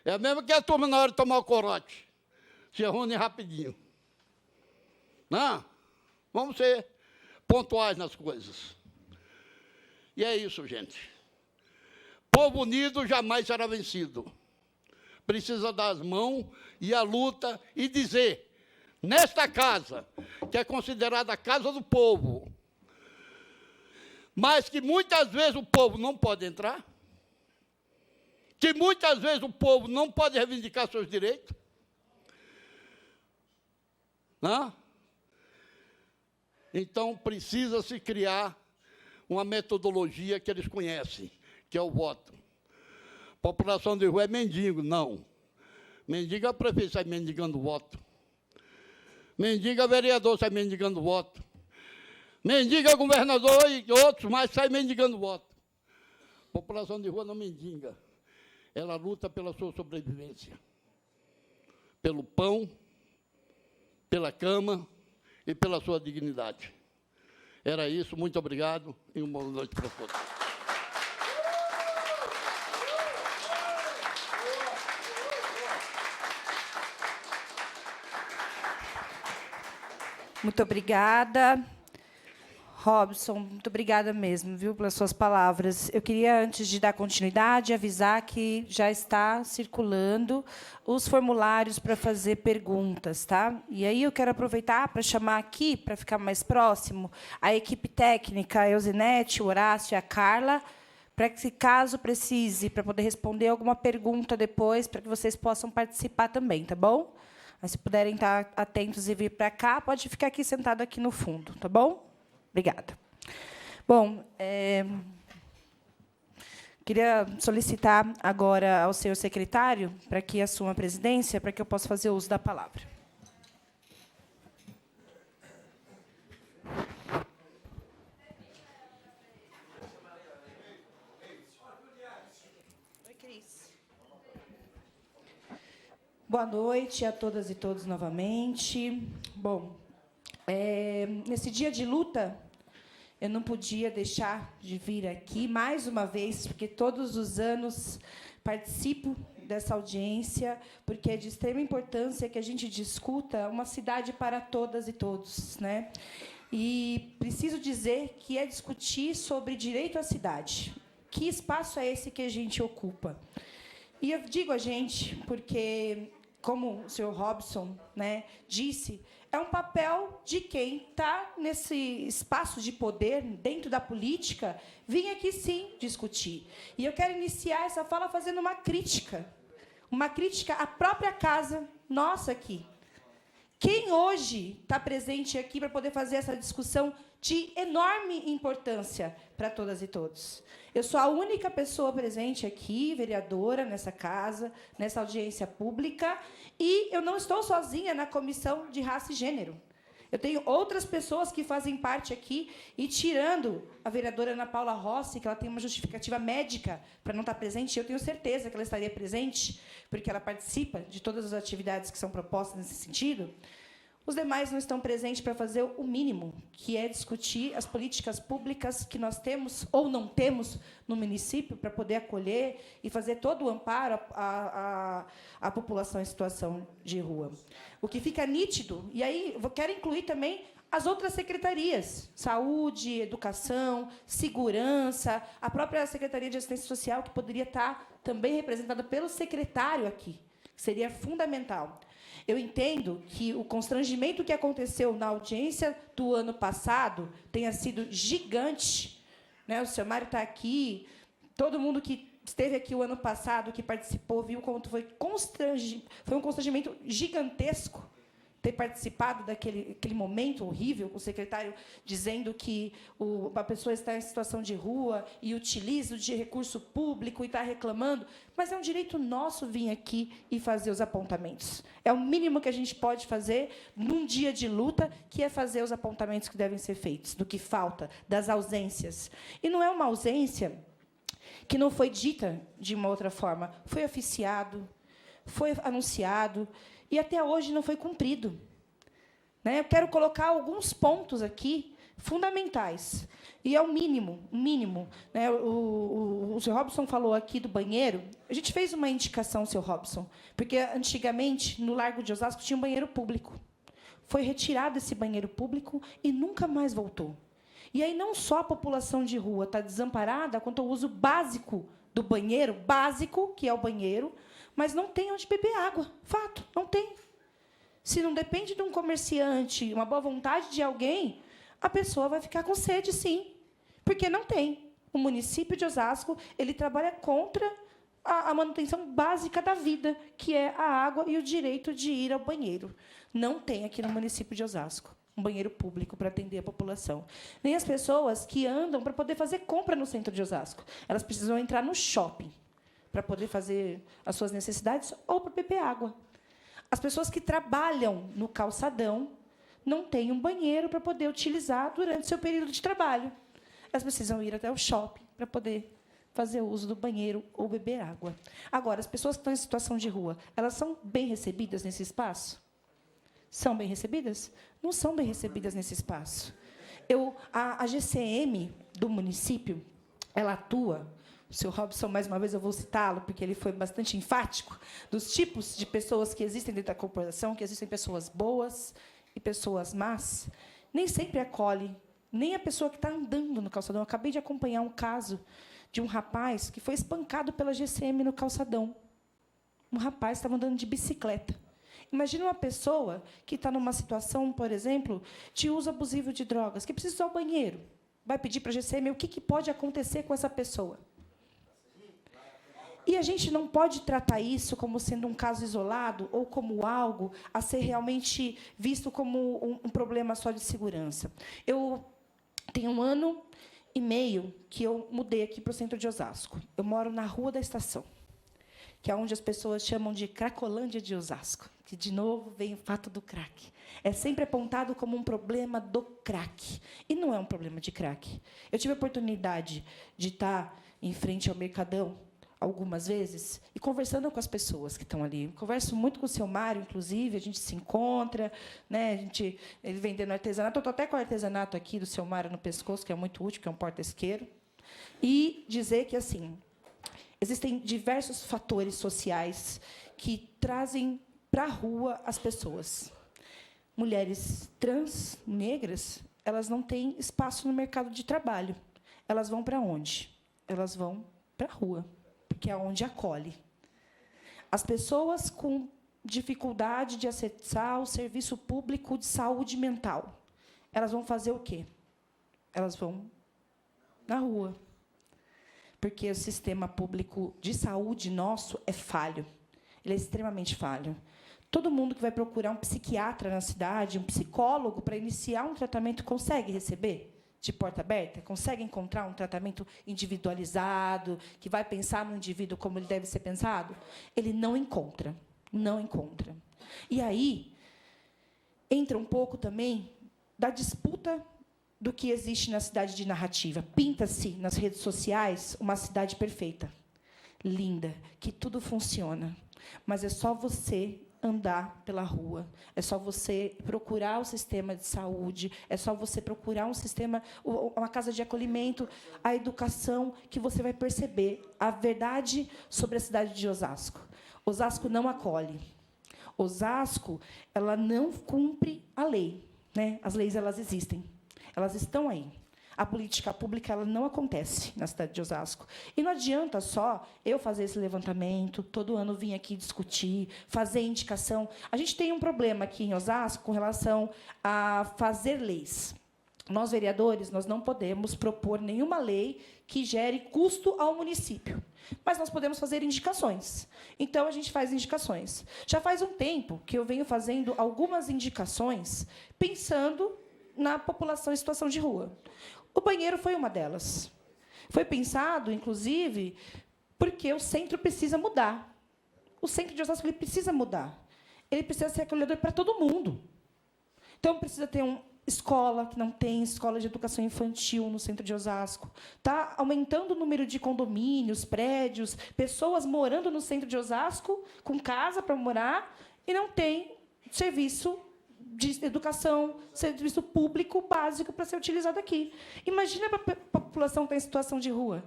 É a mesma que a turma na hora de tomar o corote. Se reúne rapidinho. Não? Vamos ser pontuais nas coisas. E é isso, gente. Povo unido jamais será vencido. Precisa dar as mãos e a luta e dizer, nesta casa, que é considerada a casa do povo, mas que muitas vezes o povo não pode entrar, que muitas vezes o povo não pode reivindicar seus direitos, não? Então, precisa-se criar uma metodologia que eles conhecem, que é o voto. População de rua é mendigo, não. Mendigo é o prefeito, sai mendigando voto. Mendigo é vereador, sai mendigando voto. Mendigo é governador e outros, mas sai mendigando voto. População de rua não mendiga. Ela luta pela sua sobrevivência. Pelo pão, pela cama e pela sua dignidade. Era isso, muito obrigado e uma boa noite para todos. Muito obrigada. Robson, muito obrigada mesmo, viu, pelas suas palavras. Eu queria, antes de dar continuidade, avisar que já está circulando os formulários para fazer perguntas, tá? E aí eu quero aproveitar para chamar aqui, para ficar mais próximo, a equipe técnica, a Eusinete, o Horácio e a Carla, para que, se caso precise, para poder responder alguma pergunta depois, para que vocês possam participar também, tá bom? Mas, se puderem estar atentos e vir para cá, pode ficar aqui sentado aqui no fundo, tá bom? Obrigada. Bom, queria solicitar agora ao senhor secretário para que assuma a presidência, para que eu possa fazer uso da palavra. Oi, Cris. Boa noite a todas e todos novamente. Bom, nesse dia de luta, eu não podia deixar de vir aqui mais uma vez, porque todos os anos participo dessa audiência, porque é de extrema importância que a gente discuta uma cidade para todas e todos, né? E preciso dizer que é discutir sobre direito à cidade. Que espaço é esse que a gente ocupa? E eu digo a gente porque, como o senhor Robson, né, disse, é um papel de quem está nesse espaço de poder, dentro da política, vir aqui, sim, discutir. E eu quero iniciar essa fala fazendo uma crítica à própria casa nossa aqui. Quem hoje está presente aqui para poder fazer essa discussão de enorme importância para todas e todos? Eu sou a única pessoa presente aqui, vereadora, nessa casa, nessa audiência pública, e eu não estou sozinha na Comissão de Raça e Gênero. Eu tenho outras pessoas que fazem parte aqui, e tirando a vereadora Ana Paula Rossi, que ela tem uma justificativa médica para não estar presente, eu tenho certeza que ela estaria presente, porque ela participa de todas as atividades que são propostas nesse sentido. Os demais não estão presentes para fazer o mínimo, que é discutir as políticas públicas que nós temos ou não temos no município para poder acolher e fazer todo o amparo à população em situação de rua. O que fica nítido, e aí eu quero incluir também as outras secretarias, saúde, educação, segurança, a própria Secretaria de Assistência Social, que poderia estar também representada pelo secretário aqui, que seria fundamental. Eu entendo que o constrangimento que aconteceu na audiência do ano passado tenha sido gigante, né? O seu Mário está aqui, todo mundo que esteve aqui o ano passado, que participou, viu como foi um constrangimento gigantesco ter participado daquele momento horrível, com o secretário dizendo que a pessoa está em situação de rua e utiliza de recurso público e está reclamando, mas é um direito nosso vir aqui e fazer os apontamentos. É o mínimo que a gente pode fazer num dia de luta, que é fazer os apontamentos que devem ser feitos, do que falta, das ausências. E não é uma ausência que não foi dita de uma outra forma, foi oficiado, foi anunciado, e até hoje não foi cumprido. Né? Eu quero colocar alguns pontos aqui fundamentais. E é o mínimo. Né? O Sr. Robson falou aqui do banheiro. A gente fez uma indicação, Sr. Robson, porque, antigamente, no Largo de Osasco, tinha um banheiro público. Foi retirado esse banheiro público e nunca mais voltou. E aí não só a população de rua está desamparada quanto ao uso básico do banheiro, básico, que é o banheiro, mas não tem onde beber água. Fato, não tem. Se não depende de um comerciante, uma boa vontade de alguém, a pessoa vai ficar com sede, sim, porque não tem. O município de Osasco ele trabalha contra a manutenção básica da vida, que é a água e o direito de ir ao banheiro. Não tem aqui no município de Osasco um banheiro público para atender a população. Nem as pessoas que andam para poder fazer compra no centro de Osasco. Elas precisam entrar no shopping para poder fazer as suas necessidades ou para beber água. As pessoas que trabalham no calçadão não têm um banheiro para poder utilizar durante seu período de trabalho. Elas precisam ir até o shopping para poder fazer uso do banheiro ou beber água. Agora, as pessoas que estão em situação de rua, elas são bem recebidas nesse espaço? São bem recebidas? Não são bem recebidas nesse espaço. A GCM do município, ela atua. O senhor Robson, mais uma vez, eu vou citá-lo, porque ele foi bastante enfático, dos tipos de pessoas que existem dentro da corporação, que existem pessoas boas e pessoas más. Nem sempre acolhe, nem a pessoa que está andando no calçadão. Eu acabei de acompanhar um caso de um rapaz que foi espancado pela GCM no calçadão. Um rapaz estava andando de bicicleta. Imagina uma pessoa que está numa situação, por exemplo, de uso abusivo de drogas, que precisa usar o banheiro. Vai pedir para a GCM o que pode acontecer com essa pessoa. E a gente não pode tratar isso como sendo um caso isolado ou como algo a ser realmente visto como um problema só de segurança. Eu tenho 1 ano e meio que eu mudei aqui para o centro de Osasco. Eu moro na Rua da Estação, que é onde as pessoas chamam de Cracolândia de Osasco, que, de novo, vem o fato do crack. É sempre apontado como um problema do crack. E não é um problema de crack. Eu tive a oportunidade de estar em frente ao Mercadão algumas vezes e conversando com as pessoas que estão ali. Eu converso muito com o seu Mário, inclusive, a gente se encontra, né? Ele vendendo artesanato. Eu estou até com o artesanato aqui do seu Mário no pescoço, que é muito útil, que é um porta-isqueiro. E dizer que, assim, existem diversos fatores sociais que trazem para a rua as pessoas. Mulheres trans, negras, elas não têm espaço no mercado de trabalho. Elas vão para onde? Elas vão para a rua, porque é onde acolhe. As pessoas com dificuldade de acessar o serviço público de saúde mental, elas vão fazer o quê? Elas vão na rua. Porque o sistema público de saúde nosso é falho. Ele é extremamente falho. Todo mundo que vai procurar um psiquiatra na cidade, um psicólogo, para iniciar um tratamento, consegue receber de porta aberta? Consegue encontrar um tratamento individualizado, que vai pensar no indivíduo como ele deve ser pensado? Ele não encontra. Não encontra. E aí entra um pouco também da disputa do que existe na cidade de narrativa. Pinta-se nas redes sociais uma cidade perfeita, linda, que tudo funciona. Mas é só você andar pela rua, é só você procurar o sistema de saúde, é só você procurar um sistema, uma casa de acolhimento, a educação, que você vai perceber a verdade sobre a cidade de Osasco. Osasco não acolhe. Osasco, ela não cumpre a lei, né? As leis, elas existem, elas estão aí. A política pública, ela não acontece na cidade de Osasco. E não adianta só eu fazer esse levantamento, todo ano vir aqui discutir, fazer indicação. A gente tem um problema aqui em Osasco com relação a fazer leis. Nós, vereadores, nós não podemos propor nenhuma lei que gere custo ao município. Mas nós podemos fazer indicações. Então, a gente faz indicações. Já faz um tempo que eu venho fazendo algumas indicações pensando na população em situação de rua. O banheiro foi uma delas. Foi pensado, inclusive, porque o centro precisa mudar. O centro de Osasco, ele precisa mudar. Ele precisa ser acolhedor para todo mundo. Então, precisa ter uma escola, que não tem escola de educação infantil no centro de Osasco. Está aumentando o número de condomínios, prédios, pessoas morando no centro de Osasco, com casa para morar, e não tem serviço de educação, serviço público básico para ser utilizado aqui. Imagina a população que está em situação de rua.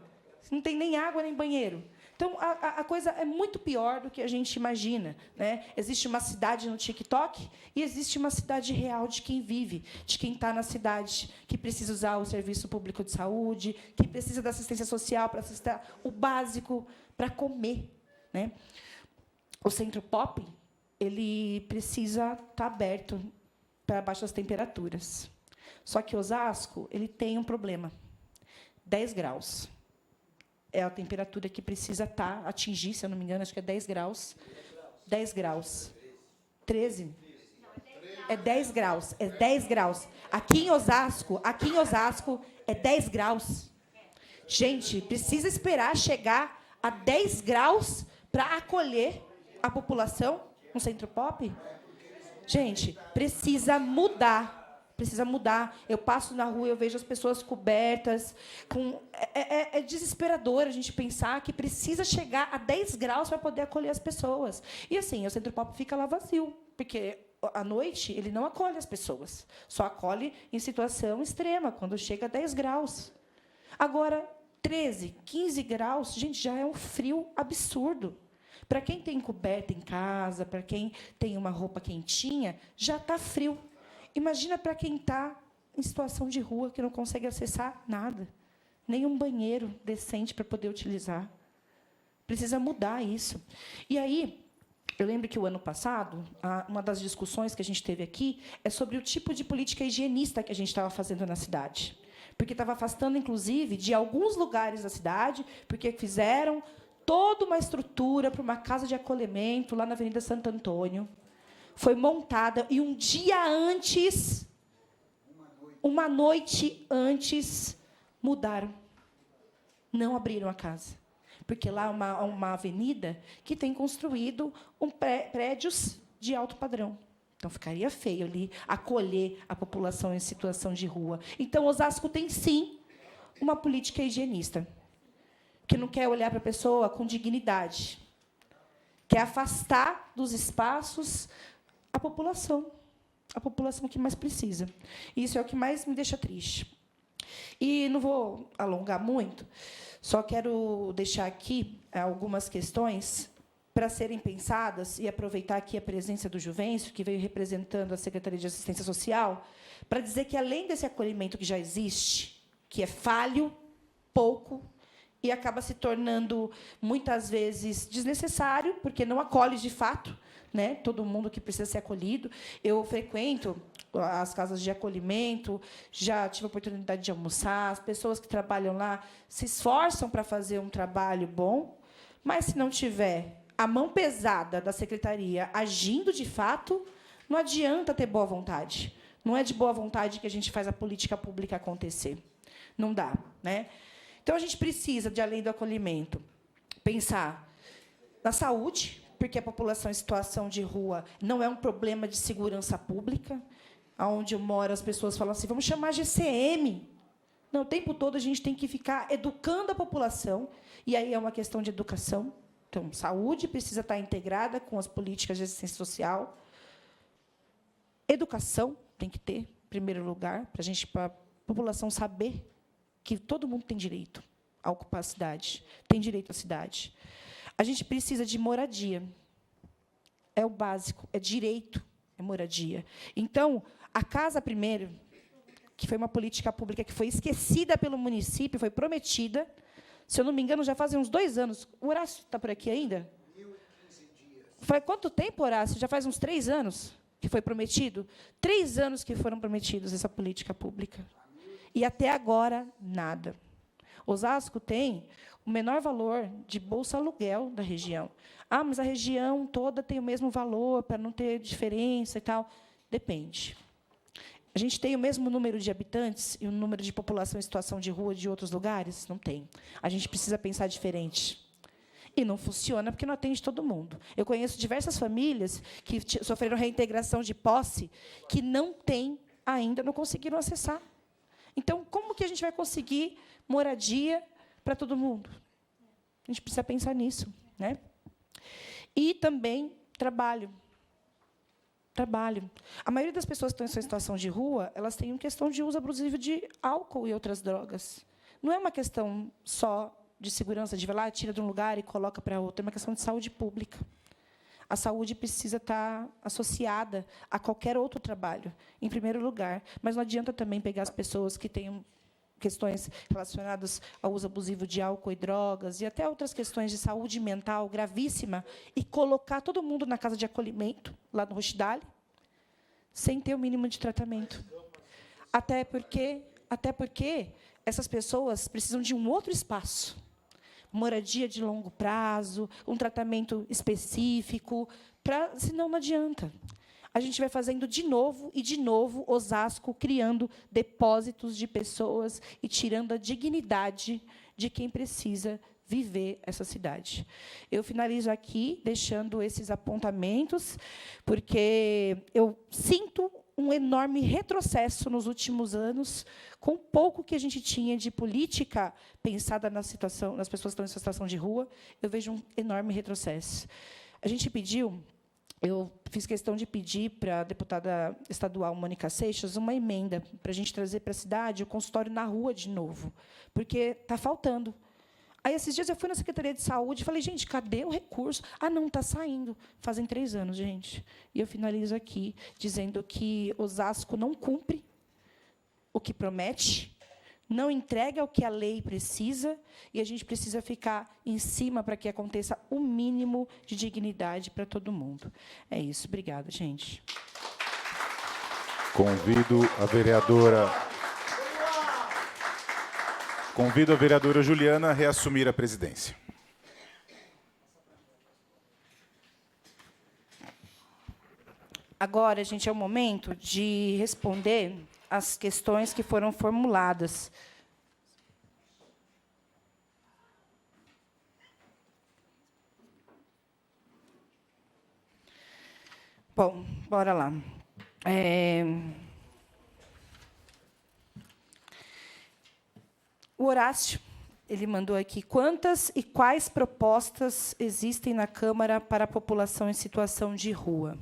Não tem nem água nem banheiro. Então, a coisa é muito pior do que a gente imagina, né? Existe uma cidade no TikTok e existe uma cidade real de quem vive, de quem está na cidade, que precisa usar o serviço público de saúde, que precisa da assistência social para assistir o básico para comer, né? O Centro Pop, ele precisa estar aberto para baixas temperaturas. Só que Osasco, ele tem um problema. 10 graus. É a temperatura que precisa atingir, se eu não me engano, acho que é 10 graus. 10 graus. 13? É 10 graus. É 10 graus. Aqui em Osasco é 10 graus. Gente, precisa esperar chegar a 10 graus para acolher a população no Centro Pop? Gente, precisa mudar. Precisa mudar. Eu passo na rua, eu vejo as pessoas cobertas. É desesperador a gente pensar que precisa chegar a 10 graus para poder acolher as pessoas. E, assim, o Centro Pop fica lá vazio, porque, à noite, ele não acolhe as pessoas. Só acolhe em situação extrema, quando chega a 10 graus. Agora, 13, 15 graus, gente, já é um frio absurdo. Para quem tem coberta em casa, para quem tem uma roupa quentinha, já está frio. Imagina para quem está em situação de rua, que não consegue acessar nada, nem um banheiro decente para poder utilizar. Precisa mudar isso. E aí, eu lembro que o ano passado, uma das discussões que a gente teve aqui é sobre o tipo de política higienista que a gente estava fazendo na cidade. Porque estava afastando, inclusive, de alguns lugares da cidade, porque fizeram toda uma estrutura para uma casa de acolhimento lá na Avenida Santo Antônio. Foi montada e um dia antes, uma noite antes, mudaram. Não abriram a casa. Porque lá é uma avenida que tem construído prédios de alto padrão. Então, ficaria feio ali acolher a população em situação de rua. Então, Osasco tem, sim, uma política higienista, que não quer olhar para a pessoa com dignidade, quer afastar dos espaços a população que mais precisa. Isso é o que mais me deixa triste. E não vou alongar muito, só quero deixar aqui algumas questões para serem pensadas e aproveitar aqui a presença do Juvencio, que veio representando a Secretaria de Assistência Social, para dizer que, além desse acolhimento que já existe, que é falho, pouco, e acaba se tornando, muitas vezes, desnecessário, porque não acolhe de fato, né, todo mundo que precisa ser acolhido. Eu frequento as casas de acolhimento, já tive a oportunidade de almoçar, as pessoas que trabalham lá se esforçam para fazer um trabalho bom, mas, se não tiver a mão pesada da secretaria agindo de fato, não adianta ter boa vontade. Não é de boa vontade que a gente faz a política pública acontecer. Não dá, né? Então, a gente precisa, de além do acolhimento, pensar na saúde, porque a população em situação de rua não é um problema de segurança pública. Onde eu moro, as pessoas falam assim, vamos chamar GCM. Não, o tempo todo a gente tem que ficar educando a população, e aí é uma questão de educação. Então, saúde precisa estar integrada com as políticas de assistência social. Educação tem que ter, em primeiro lugar, para a população saber que todo mundo tem direito a ocupar a cidade, tem direito à cidade. A gente precisa de moradia. É o básico, é direito, é moradia. Então, a Casa Primeiro, que foi uma política pública que foi esquecida pelo município, foi prometida, se eu não me engano, já fazem uns 2 anos. O Horácio está por aqui ainda? 1015 dias. Faz quanto tempo, Horácio? Já faz uns 3 anos que foi prometido? 3 anos que foram prometidos essa política pública. E, até agora, nada. Osasco tem o menor valor de bolsa aluguel da região. Ah, mas a região toda tem o mesmo valor, para não ter diferença e tal. Depende. A gente tem o mesmo número de habitantes e o número de população em situação de rua de outros lugares? Não tem. A gente precisa pensar diferente. E não funciona porque não atende todo mundo. Eu conheço diversas famílias que sofreram reintegração de posse que não têm ainda, não conseguiram acessar. Então, como que a gente vai conseguir moradia para todo mundo? A gente precisa pensar nisso, né? E também trabalho. Trabalho. A maioria das pessoas que estão em situação de rua, elas têm uma questão de uso abusivo de álcool e outras drogas. Não é uma questão só de segurança, de vai lá, tira de um lugar e coloca para outro. É uma questão de saúde pública. A saúde precisa estar associada a qualquer outro trabalho, em primeiro lugar. Mas não adianta também pegar as pessoas que têm questões relacionadas ao uso abusivo de álcool e drogas, e até outras questões de saúde mental gravíssima, e colocar todo mundo na casa de acolhimento, lá no Rochdale, sem ter o mínimo de tratamento. Até porque essas pessoas precisam de um outro espaço. Moradia de longo prazo, um tratamento específico, senão não adianta. A gente vai fazendo de novo, Osasco, criando depósitos de pessoas e tirando a dignidade de quem precisa viver essa cidade. Eu finalizo aqui, deixando esses apontamentos, porque eu sinto um enorme retrocesso nos últimos anos, com pouco que a gente tinha de política pensada na situação, nas pessoas que estão em situação de rua, eu vejo um enorme retrocesso. A gente pediu, eu fiz questão de pedir para a deputada estadual Mônica Seixas uma emenda para a gente trazer para a cidade o consultório na rua de novo, porque está faltando. Aí, esses dias, eu fui na Secretaria de Saúde e falei, gente, cadê o recurso? Ah, não, está saindo. Fazem 3 anos, gente. E eu finalizo aqui dizendo que Osasco não cumpre o que promete, não entrega o que a lei precisa, e a gente precisa ficar em cima para que aconteça o mínimo de dignidade para todo mundo. É isso. Obrigada, gente. Convido a vereadora Juliana a reassumir a presidência. Agora, gente, é o momento de responder as questões que foram formuladas. Bom, bora lá. O Horácio, ele mandou aqui, quantas e quais propostas existem na Câmara para a população em situação de rua?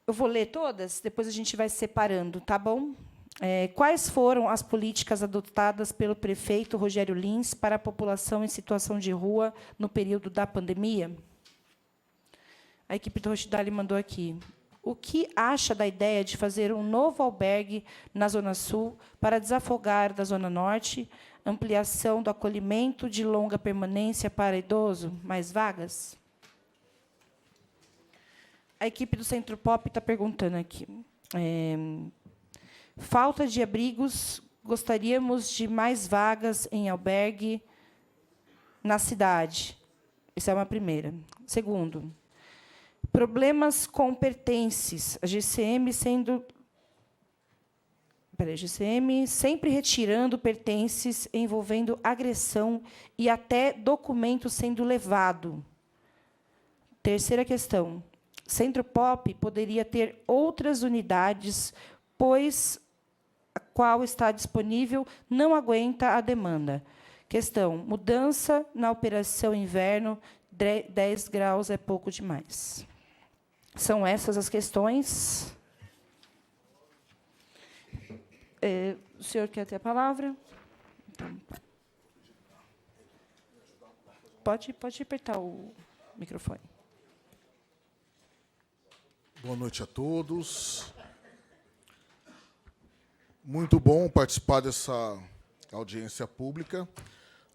Eu vou ler todas, depois a gente vai separando, tá bom? Quais foram as políticas adotadas pelo prefeito Rogério Lins para a população em situação de rua no período da pandemia? A equipe do Rochdale mandou aqui. O que acha da ideia de fazer um novo albergue na Zona Sul para desafogar da Zona Norte, ampliação do acolhimento de longa permanência para idoso, mais vagas? A equipe do Centro Pop está perguntando aqui. Falta de abrigos, gostaríamos de mais vagas em albergue na cidade. Essa é uma primeira. Segundo, problemas com pertences. A GCM GCM sempre retirando pertences envolvendo agressão e até documento sendo levado. Terceira questão. Centro Pop poderia ter outras unidades, pois a qual está disponível não aguenta a demanda. Questão. Mudança na operação inverno, 10 graus é pouco demais. São essas as questões. O senhor quer ter a palavra? Então, pode apertar o microfone. Boa noite a todos. Muito bom participar dessa audiência pública.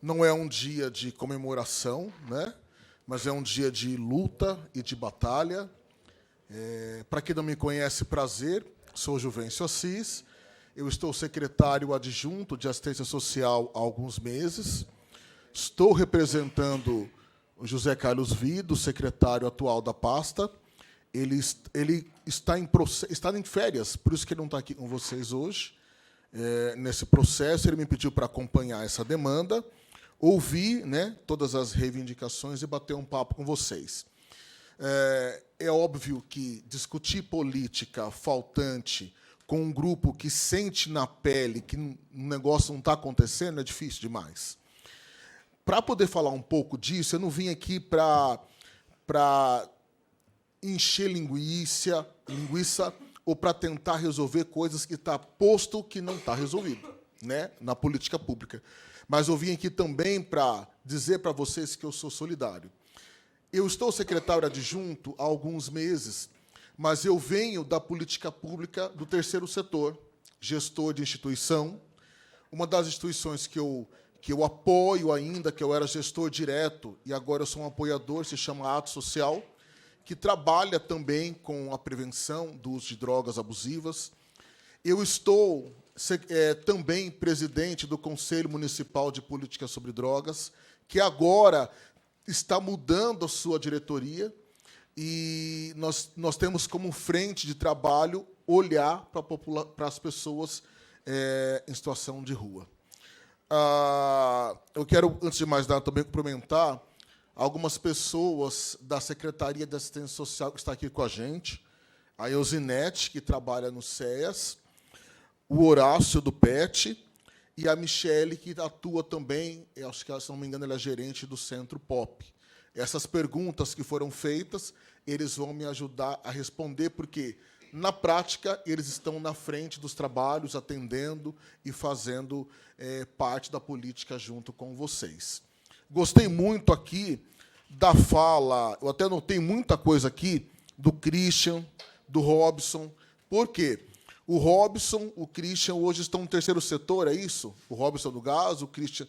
Não é um dia de comemoração, né? Mas é um dia de luta e de batalha. Para quem não me conhece, prazer, sou Juvencio Assis. Eu estou secretário adjunto de assistência social há alguns meses. Estou representando o José Carlos Vido, secretário atual da pasta. Ele está em férias, por isso que ele não está aqui com vocês hoje. Nesse processo, ele me pediu para acompanhar essa demanda, ouvir, né, todas as reivindicações e bater um papo com vocês. É óbvio que discutir política faltante com um grupo que sente na pele que um negócio não está acontecendo é difícil demais. Para poder falar um pouco disso, eu não vim aqui para encher linguiça ou para tentar resolver coisas que está posto que não está resolvido, né, na política pública. Mas eu vim aqui também para dizer para vocês que eu sou solidário. Eu estou secretário adjunto há alguns meses, mas eu venho da política pública do terceiro setor, gestor de instituição. Uma das instituições que eu apoio ainda, que eu era gestor direto, e agora eu sou um apoiador, se chama Ato Social, que trabalha também com a prevenção do uso de drogas abusivas. Eu estou também presidente do Conselho Municipal de Política sobre Drogas, que agora está mudando a sua diretoria, e nós temos como frente de trabalho olhar para as pessoas em situação de rua. Eu quero, antes de mais nada, também cumprimentar algumas pessoas da Secretaria de Assistência Social que está aqui com a gente, a Eusinete, que trabalha no CEAS, o Horácio, do PET, e a Michele, que atua também, acho que, se não me engano, ela é gerente do Centro Pop. Essas perguntas que foram feitas, eles vão me ajudar a responder, porque, na prática, eles estão na frente dos trabalhos, atendendo e fazendo parte da política junto com vocês. Gostei muito aqui da fala, eu até notei muita coisa aqui, do Christian, do Robson. Por quê? O Robson, o Christian, hoje estão no terceiro setor, é isso? O Robson do gás, o Christian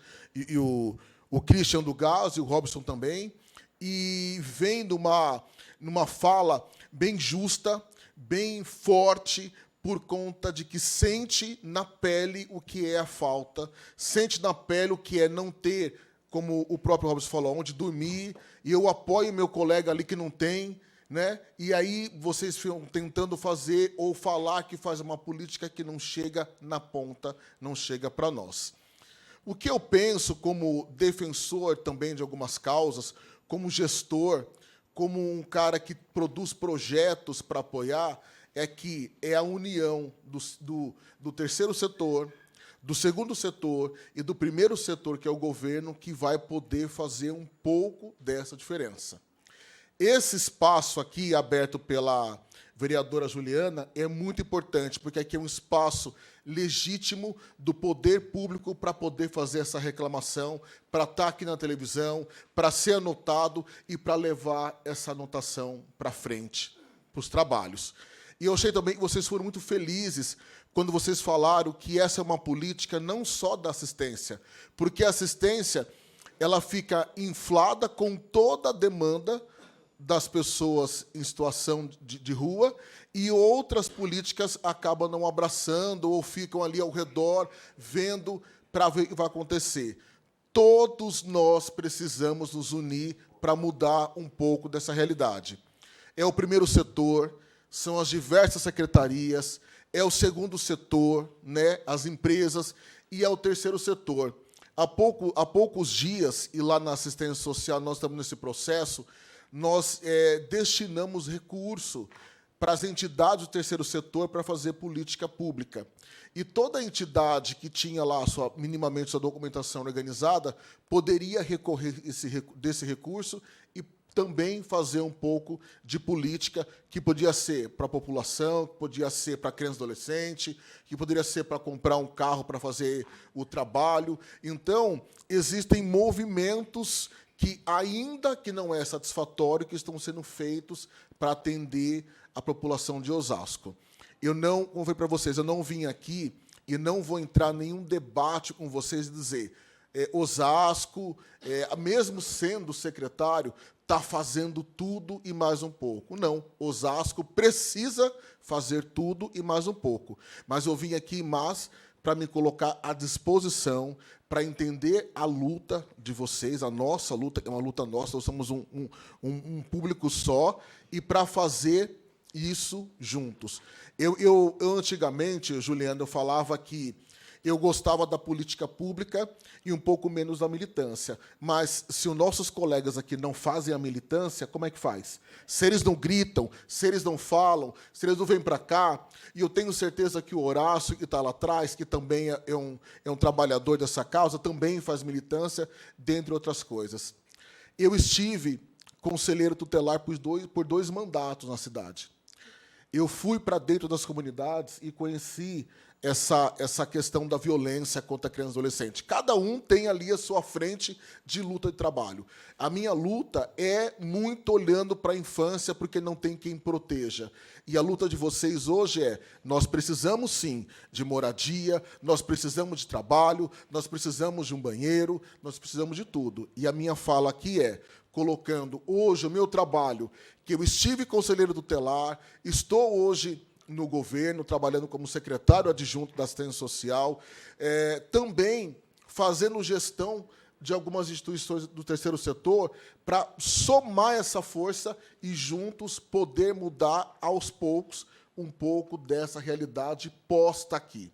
o Christian do gás e o Robson também. E vem numa fala bem justa, bem forte, por conta de que sente na pele o que é a falta, sente na pele o que é não ter, como o próprio Robson falou, onde dormir, e eu apoio meu colega ali que não tem, né? E aí vocês ficam tentando fazer ou falar que faz uma política que não chega na ponta, não chega para nós. O que eu penso como defensor também de algumas causas, como gestor, como um cara que produz projetos para apoiar, é que é a união do terceiro setor, do segundo setor e do primeiro setor, que é o governo, que vai poder fazer um pouco dessa diferença. Esse espaço aqui, aberto pela vereadora Juliana, é muito importante, porque aqui é um espaço legítimo do poder público para poder fazer essa reclamação, para estar aqui na televisão, para ser anotado e para levar essa anotação para frente, para os trabalhos. E eu achei também que vocês foram muito felizes quando vocês falaram que essa é uma política não só da assistência, porque a assistência ela fica inflada com toda a demanda das pessoas em situação de rua, e outras políticas acabam não abraçando ou ficam ali ao redor, vendo para ver o que vai acontecer. Todos nós precisamos nos unir para mudar um pouco dessa realidade. É o primeiro setor, são as diversas secretarias, é o segundo setor, né, as empresas, e é o terceiro setor. Há poucos dias, e lá na assistência social nós estamos nesse processo, nós destinamos recurso para as entidades do terceiro setor para fazer política pública. E toda entidade que tinha lá minimamente sua documentação organizada poderia recorrer desse recurso e também fazer um pouco de política, que podia ser para a população, que podia ser para criança e adolescente, que poderia ser para comprar um carro para fazer o trabalho. Então, existem movimentos que, ainda que não é satisfatório, que estão sendo feitos para atender a população de Osasco. Como eu falei para vocês, eu não vim aqui e não vou entrar em nenhum debate com vocês e dizer Osasco, mesmo sendo secretário, está fazendo tudo e mais um pouco. Não, Osasco precisa fazer tudo e mais um pouco. Mas eu vim aqui para me colocar à disposição, para entender a luta de vocês, a nossa luta, que é uma luta nossa, nós somos um público só, e para fazer isso juntos. Eu antigamente, Juliano, eu falava que eu gostava da política pública e um pouco menos da militância. Mas, se os nossos colegas aqui não fazem a militância, como é que faz? Se eles não gritam, se eles não falam, se eles não vêm para cá, e eu tenho certeza que o Horácio, que está lá atrás, que também é um trabalhador dessa causa, também faz militância, dentre outras coisas. Eu estive conselheiro tutelar por dois mandatos na cidade. Eu fui para dentro das comunidades e conheci essa questão da violência contra criança e adolescente. Cada um tem ali a sua frente de luta de trabalho. A minha luta é muito olhando para a infância, porque não tem quem proteja. E a luta de vocês hoje nós precisamos, sim, de moradia, nós precisamos de trabalho, nós precisamos de um banheiro, nós precisamos de tudo. E a minha fala aqui colocando hoje o meu trabalho, que eu estive conselheiro tutelar, estou hoje no governo, trabalhando como secretário adjunto da assistência social, também fazendo gestão de algumas instituições do terceiro setor, para somar essa força e, juntos, poder mudar, aos poucos, um pouco dessa realidade posta aqui.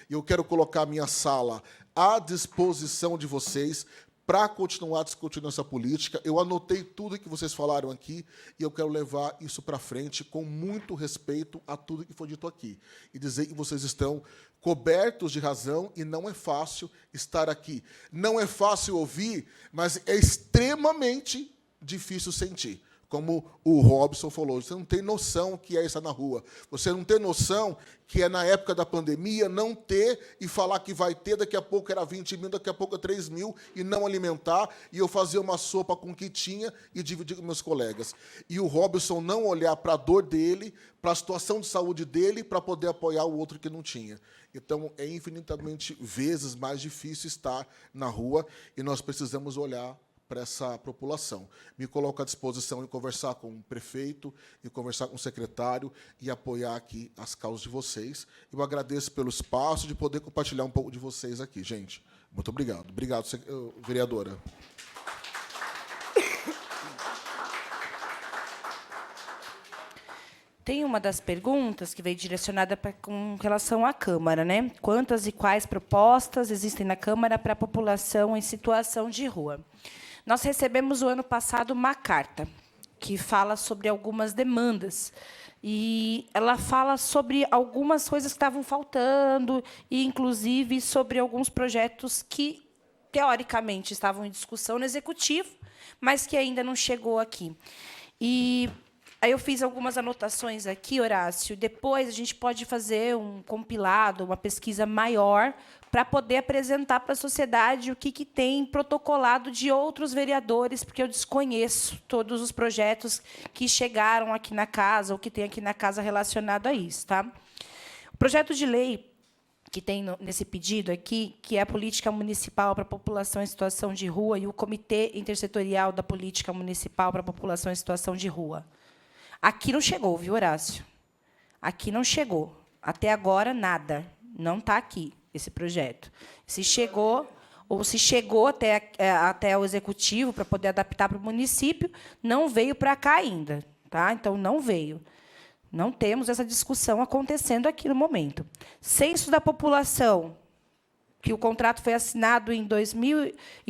Eu quero colocar a minha sala à disposição de vocês, para continuar discutindo essa política. Eu anotei tudo que vocês falaram aqui e eu quero levar isso para frente com muito respeito a tudo que foi dito aqui. E dizer que vocês estão cobertos de razão e não é fácil estar aqui. Não é fácil ouvir, mas é extremamente difícil sentir. Como o Robson falou, você não tem noção que é estar na rua. Você não tem noção que é, na época da pandemia, não ter e falar que vai ter, daqui a pouco era 20 mil, daqui a pouco é 3 mil, e não alimentar, e eu fazer uma sopa com o que tinha e dividir com meus colegas. E o Robson não olhar para a dor dele, para a situação de saúde dele, para poder apoiar o outro que não tinha. Então, é infinitamente vezes mais difícil estar na rua, e nós precisamos olhar para essa população. Me coloco à disposição de conversar com o prefeito, e conversar com o secretário, e apoiar aqui as causas de vocês. Eu agradeço pelo espaço de poder compartilhar um pouco de vocês aqui, gente. Muito obrigado. Obrigado, vereadora. Tem uma das perguntas que veio direcionada com relação à Câmara, né? Quantas e quais propostas existem na Câmara para a população em situação de rua? Nós recebemos, o ano passado, uma carta que fala sobre algumas demandas. E ela fala sobre algumas coisas que estavam faltando, e, inclusive, sobre alguns projetos que, teoricamente, estavam em discussão no Executivo, mas que ainda não chegou aqui. E aí eu fiz algumas anotações aqui, Horácio. Depois a gente pode fazer um compilado, uma pesquisa maior, para poder apresentar para a sociedade o que tem protocolado de outros vereadores, porque eu desconheço todos os projetos que chegaram aqui na casa, ou que tem aqui na casa relacionado a isso. Tá? O projeto de lei que tem nesse pedido aqui, que é a política municipal para a população em situação de rua e o Comitê Intersetorial da Política Municipal para a População em Situação de Rua. Aqui não chegou, viu, Horácio? Aqui não chegou. Até agora, nada. Não está aqui esse projeto. Se chegou, ou se chegou até o executivo para poder adaptar para o município, não veio para cá ainda. Tá? Então, não veio. Não temos essa discussão acontecendo aqui no momento. Censo da população, que o contrato foi assinado em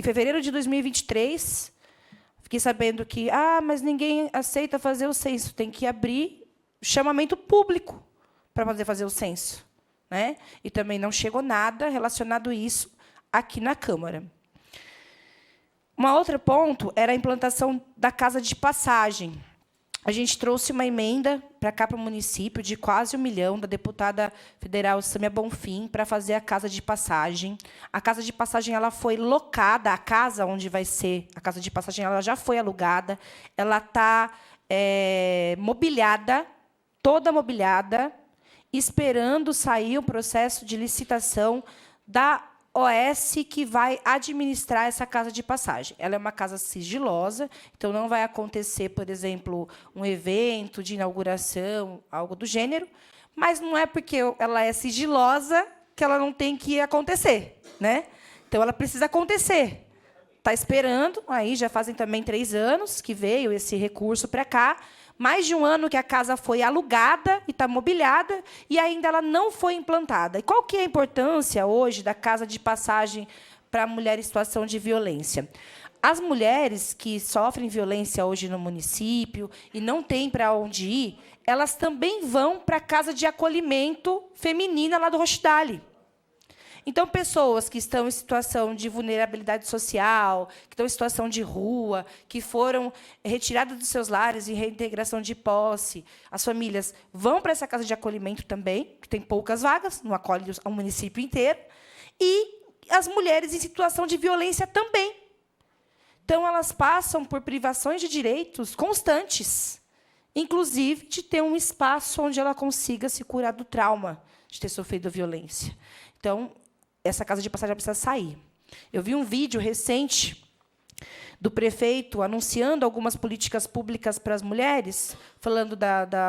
fevereiro de 2023. Fiquei sabendo que, mas ninguém aceita fazer o censo. Tem que abrir chamamento público para poder fazer o censo. Né? E também não chegou nada relacionado a isso aqui na Câmara. Um outro ponto era a implantação da casa de passagem. A gente trouxe uma emenda para cá, para o município, de quase 1 milhão, da deputada federal Sâmia Bonfim, para fazer a casa de passagem. A casa de passagem ela foi locada, a casa onde vai ser a casa de passagem ela já foi alugada, ela está mobiliada, toda mobiliada, esperando sair o processo de licitação da OS que vai administrar essa casa de passagem. Ela é uma casa sigilosa, então não vai acontecer, por exemplo, um evento de inauguração, algo do gênero, mas não é porque ela é sigilosa que ela não tem que acontecer. Né? Então, ela precisa acontecer. Está esperando, aí já fazem também 3 anos que veio esse recurso para cá, mais de 1 ano que a casa foi alugada e está mobiliada, e ainda ela não foi implantada. E qual que é a importância hoje da casa de passagem para a mulher em situação de violência? As mulheres que sofrem violência hoje no município e não têm para onde ir, elas também vão para a casa de acolhimento feminina lá do Rochdale. Então, pessoas que estão em situação de vulnerabilidade social, que estão em situação de rua, que foram retiradas dos seus lares em reintegração de posse, as famílias vão para essa casa de acolhimento também, que tem poucas vagas, não acolhe o município inteiro, e as mulheres em situação de violência também. Então, elas passam por privações de direitos constantes, inclusive de ter um espaço onde ela consiga se curar do trauma de ter sofrido violência. Então, essa casa de passagem precisa sair. Eu vi um vídeo recente do prefeito anunciando algumas políticas públicas para as mulheres, falando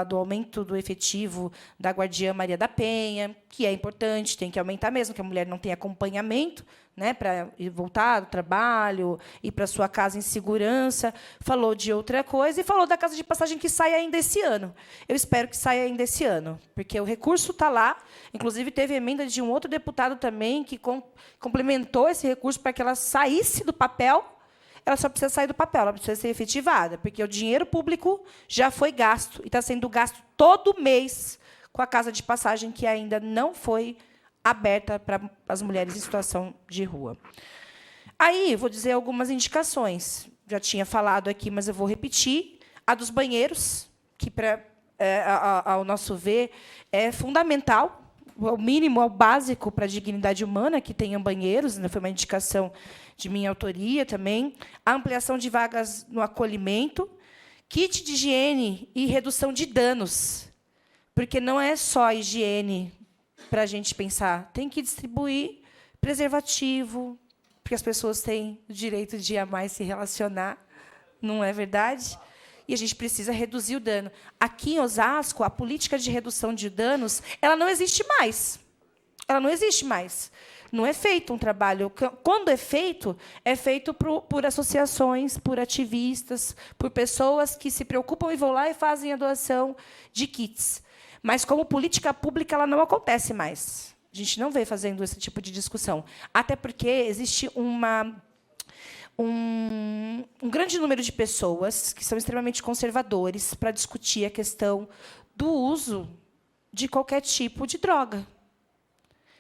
do aumento do efetivo da Guardiã Maria da Penha, que é importante, tem que aumentar mesmo, que a mulher não tem acompanhamento, né, para voltar do trabalho, ir para a sua casa em segurança. Falou de outra coisa e falou da casa de passagem que sai ainda esse ano. Eu espero que saia ainda esse ano, porque o recurso está lá. Inclusive, teve emenda de um outro deputado também que complementou esse recurso para que ela saísse do papel. Ela só precisa sair do papel, ela precisa ser efetivada, porque o dinheiro público já foi gasto e está sendo gasto todo mês com a casa de passagem que ainda não foi aberta para as mulheres em situação de rua. Aí, vou dizer algumas indicações. Já tinha falado aqui, mas eu vou repetir. A dos banheiros, que, ao nosso ver, é fundamental, o mínimo, o básico para a dignidade humana, que tenham banheiros, né? Foi uma indicação de minha autoria também. A ampliação de vagas no acolhimento, kit de higiene e redução de danos, porque não é só higiene para a gente pensar, tem que distribuir preservativo, porque as pessoas têm o direito de amar e se relacionar, não é verdade? E a gente precisa reduzir o dano. Aqui em Osasco, a política de redução de danos ela não existe mais. Ela não existe mais. Não é feito um trabalho. Quando é feito por associações, por ativistas, por pessoas que se preocupam e vão lá e fazem a doação de kits. Mas, como política pública, ela não acontece mais. A gente não vê fazendo esse tipo de discussão. Até porque existe um grande número de pessoas que são extremamente conservadores para discutir a questão do uso de qualquer tipo de droga.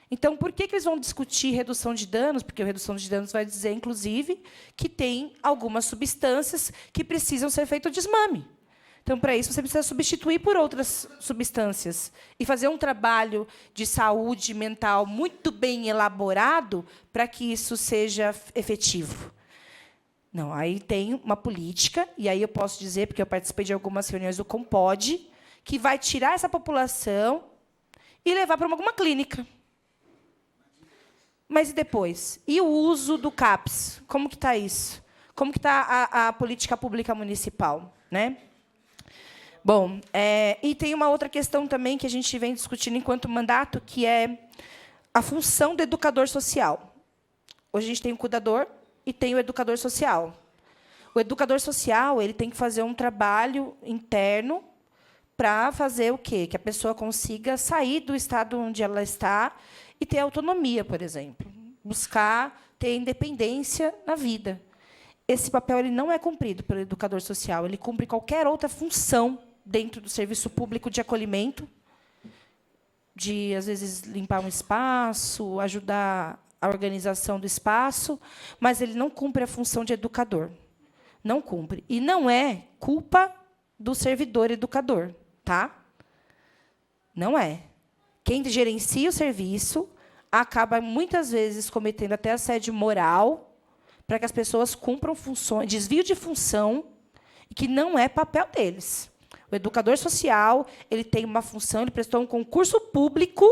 Então, por que eles vão discutir redução de danos? Porque a redução de danos vai dizer, inclusive, que tem algumas substâncias que precisam ser feito desmame. Então, para isso, você precisa substituir por outras substâncias e fazer um trabalho de saúde mental muito bem elaborado para que isso seja efetivo. Não, aí tem uma política, e aí eu posso dizer, porque eu participei de algumas reuniões do Compod, que vai tirar essa população e levar para alguma clínica. Mas e depois? E o uso do CAPS? Como que está isso? Como que está a política pública municipal? Né? Bom, e tem uma outra questão também que a gente vem discutindo enquanto mandato, que é a função do educador social. Hoje a gente tem o cuidador e tem o educador social. O educador social ele tem que fazer um trabalho interno para fazer o quê? Que a pessoa consiga sair do estado onde ela está e ter autonomia, por exemplo. Buscar ter independência na vida. Esse papel ele não é cumprido pelo educador social, ele cumpre qualquer outra função dentro do serviço público de acolhimento, de, às vezes, limpar um espaço, ajudar a organização do espaço, mas ele não cumpre a função de educador. Não cumpre. E não é culpa do servidor educador, tá? Não é. Quem gerencia o serviço acaba, muitas vezes, cometendo até assédio moral para que as pessoas cumpram funções, desvio de função, e que não é papel deles. O educador social ele tem uma função, ele prestou um concurso público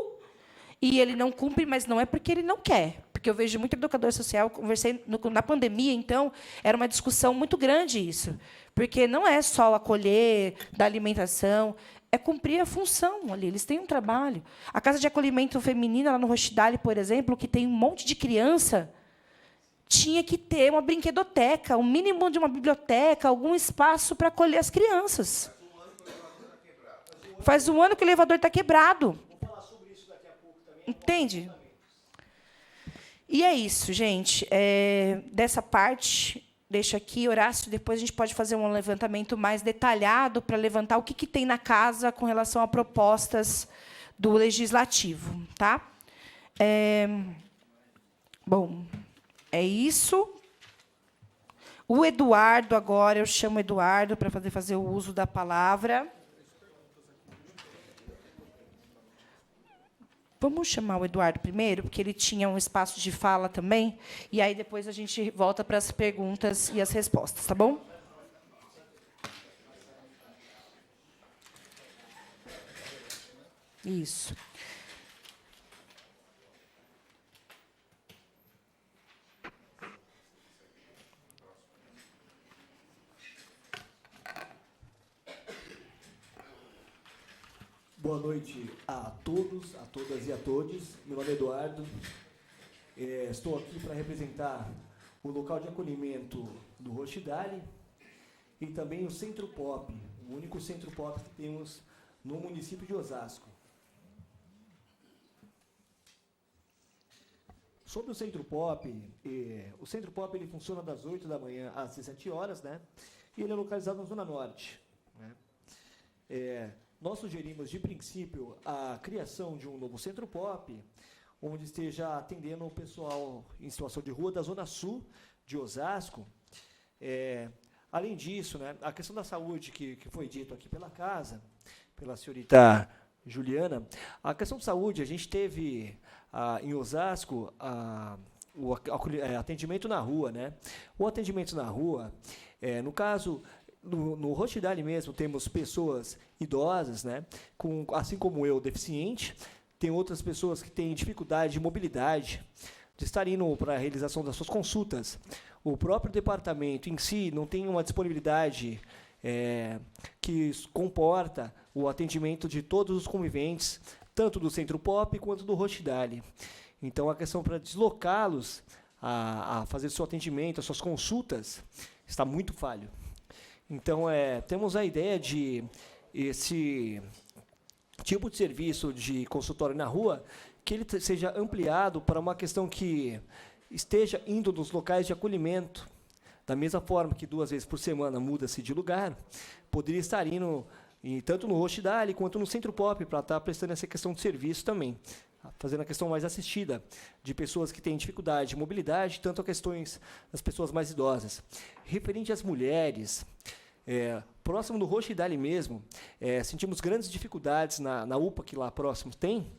e ele não cumpre, mas não é porque ele não quer. Porque eu vejo muito educador social, conversei na pandemia, então, era uma discussão muito grande isso. Porque não é só acolher, dar alimentação, é cumprir a função ali. Eles têm um trabalho. A Casa de Acolhimento Feminina, lá no Rochdale, por exemplo, que tem um monte de criança, tinha que ter uma brinquedoteca, o mínimo de uma biblioteca, algum espaço para acolher as crianças. Faz um ano que o elevador está quebrado. Vou falar sobre isso daqui a pouco também. Entende? E é isso, gente. Dessa parte, deixa aqui, Horácio, depois a gente pode fazer um levantamento mais detalhado para levantar o que tem na casa com relação a propostas do Legislativo. Tá? Bom, é isso. O Eduardo, agora, eu chamo o Eduardo para fazer o uso da palavra. Vamos chamar o Eduardo primeiro, porque ele tinha um espaço de fala também, e aí depois a gente volta para as perguntas e as respostas, tá bom? Isso. Boa noite a todos, a todas e a todos. Meu nome é Eduardo. Estou aqui para representar o local de acolhimento do Rochdale e também o Centro Pop, o único Centro Pop que temos no município de Osasco. Sobre o Centro Pop ele funciona das 8 da manhã às 17 horas, né? E ele é localizado na Zona Norte, né? Nós sugerimos, de princípio, a criação de um novo Centro Pop, onde esteja atendendo o pessoal em situação de rua da Zona Sul de Osasco. Além disso, né, a questão da saúde que foi dito aqui pela casa, pela senhorita Juliana, a questão de saúde, a gente teve em Osasco o atendimento na rua, né? O atendimento na rua, no caso... No Rochdale mesmo, temos pessoas idosas, né, assim como eu, deficiente. Tem outras pessoas que têm dificuldade de mobilidade, de estar indo para a realização das suas consultas. O próprio departamento em si não tem uma disponibilidade que comporta o atendimento de todos os conviventes, tanto do Centro Pop quanto do Rochdale. Então, a questão para deslocá-los a fazer seu atendimento, as suas consultas, está muito falho. Então, temos a ideia de esse tipo de serviço de consultório na rua, que ele seja ampliado para uma questão que esteja indo nos locais de acolhimento, da mesma forma que 2 vezes por semana muda-se de lugar, poderia estar indo tanto no Rochdale quanto no Centro Pop, para estar prestando essa questão de serviço também, fazendo a questão mais assistida de pessoas que têm dificuldade de mobilidade, tanto a questões das pessoas mais idosas. Referente às mulheres, próximo do Rochdale mesmo, sentimos grandes dificuldades na UPA que lá próximo tem.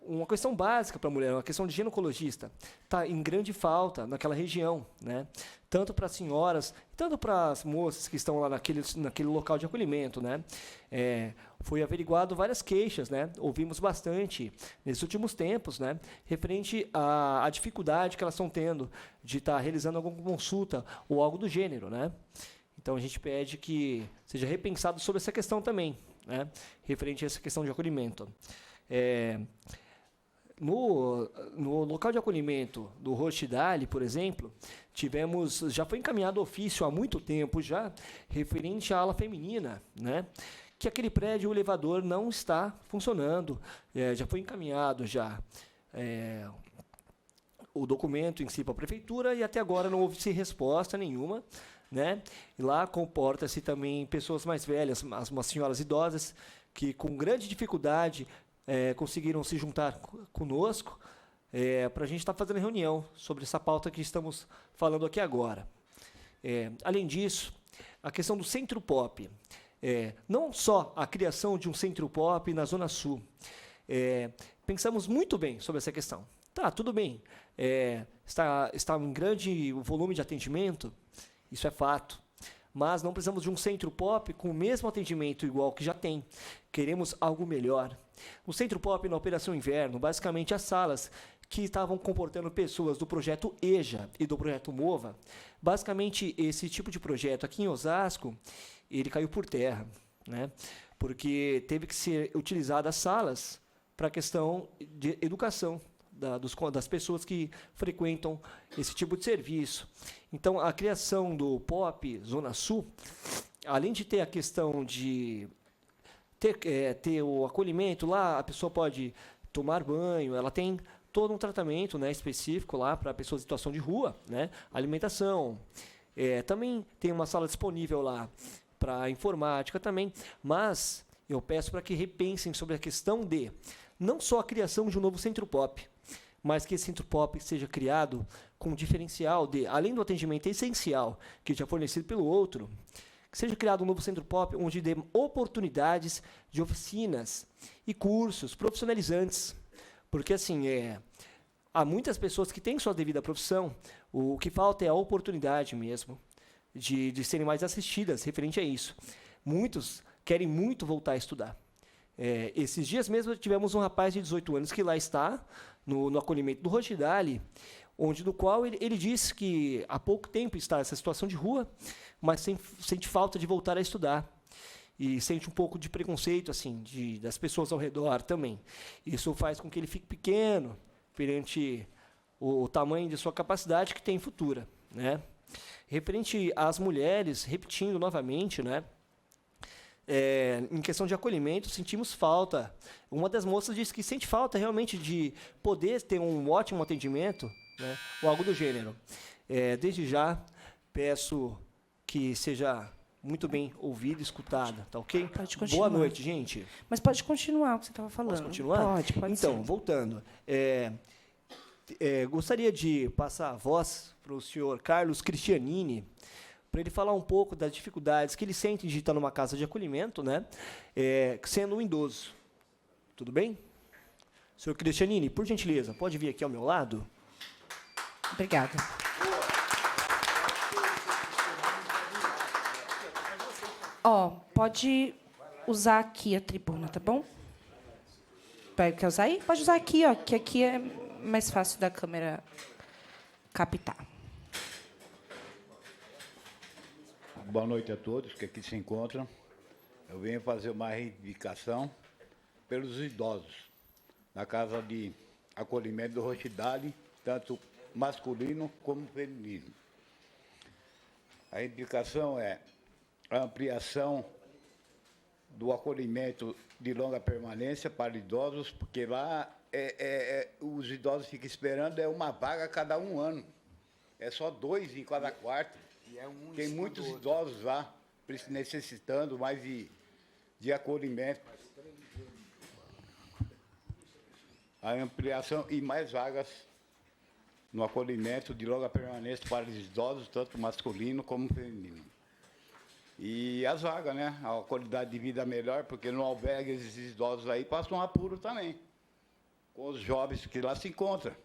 Uma questão básica para a mulher, uma questão de ginecologista, está em grande falta naquela região, né? Tanto para as senhoras, tanto para as moças que estão lá naquele local de acolhimento, né? Foi averiguado várias queixas, né? Ouvimos bastante nesses últimos tempos, né? Referente à dificuldade que elas estão tendo de estar realizando alguma consulta ou algo do gênero, né? Então, a gente pede que seja repensado sobre essa questão também, né? Referente a essa questão de acolhimento. No local de acolhimento do Rochdale, por exemplo, já foi encaminhado ofício há muito tempo já, referente à ala feminina, né? Que aquele prédio, o elevador não está funcionando. Já foi encaminhado o documento em si para a prefeitura e até agora não houve resposta nenhuma, né? E lá comporta-se também pessoas mais velhas, umas senhoras idosas, que com grande dificuldade conseguiram se juntar conosco para a gente estar fazendo reunião sobre essa pauta que estamos falando aqui agora. Além disso, a questão do Centro Pop. Não só a criação de um Centro Pop na Zona Sul. Pensamos muito bem sobre essa questão. Tá, tudo bem. Está em grande volume de atendimento, isso é fato. Mas não precisamos de um Centro Pop com o mesmo atendimento igual que já tem. Queremos algo melhor. O Centro Pop, na Operação Inverno, basicamente as salas que estavam comportando pessoas do projeto EJA e do projeto MOVA, basicamente esse tipo de projeto aqui em Osasco, ele caiu por terra, né? Porque teve que ser utilizadas salas para a questão de educação das pessoas que frequentam esse tipo de serviço. Então, a criação do POP Zona Sul, além de ter a questão de ter o acolhimento lá, a pessoa pode tomar banho, ela tem todo um tratamento, né, específico lá para pessoas em situação de rua, né, alimentação. Também tem uma sala disponível lá para informática também, mas eu peço para que repensem sobre a questão de não só a criação de um novo Centro Pop, mas que esse Centro Pop seja criado com um diferencial de, além do atendimento essencial que já é fornecido pelo outro, que seja criado um novo Centro Pop onde dê oportunidades de oficinas e cursos profissionalizantes. Porque, assim, há muitas pessoas que têm sua devida profissão, o que falta é a oportunidade mesmo de serem mais assistidas referente a isso. Muitos querem muito voltar a estudar. Esses dias mesmo tivemos um rapaz de 18 anos que lá está, no acolhimento do Rochdale, no qual ele disse que há pouco tempo está nessa situação de rua, mas sente falta de voltar a estudar. E sente um pouco de preconceito assim, das pessoas ao redor também. Isso faz com que ele fique pequeno perante o tamanho de sua capacidade que tem futura, né? Referente às mulheres, repetindo novamente, né? Em questão de acolhimento, sentimos falta. Uma das moças disse que sente falta realmente de poder ter um ótimo atendimento, né, ou algo do gênero. Desde já, peço que seja muito bem ouvida e escutada, tá ok? Pode continuar. Boa noite, gente. Mas pode continuar o que você estava falando. Posso continuar? Pode Então, sim. voltando. Gostaria de passar a voz para o senhor Carlos Cristianini, para ele falar um pouco das dificuldades que ele sente de estar numa casa de acolhimento, né, sendo um idoso. Tudo bem? Senhor Cristianini, por gentileza, pode vir aqui ao meu lado? Obrigada. Pode usar aqui a tribuna, tá bom? Quer usar aí? Pode usar aqui, que aqui é mais fácil da câmera captar. Boa noite a todos que aqui se encontram. Eu venho fazer uma reivindicação pelos idosos na casa de acolhimento do Rochdale, tanto masculino como feminino. A reivindicação é a ampliação do acolhimento de longa permanência para idosos, porque lá os idosos ficam esperando uma vaga a cada um ano. É só 2 em cada quarto. Tem muitos idosos lá necessitando mais de acolhimento. A ampliação e mais vagas no acolhimento de longa permanência para os idosos, tanto masculino como feminino. E as vagas, né? A qualidade de vida melhor, porque no albergue esses idosos aí passam um apuro também, com os jovens que lá se encontram.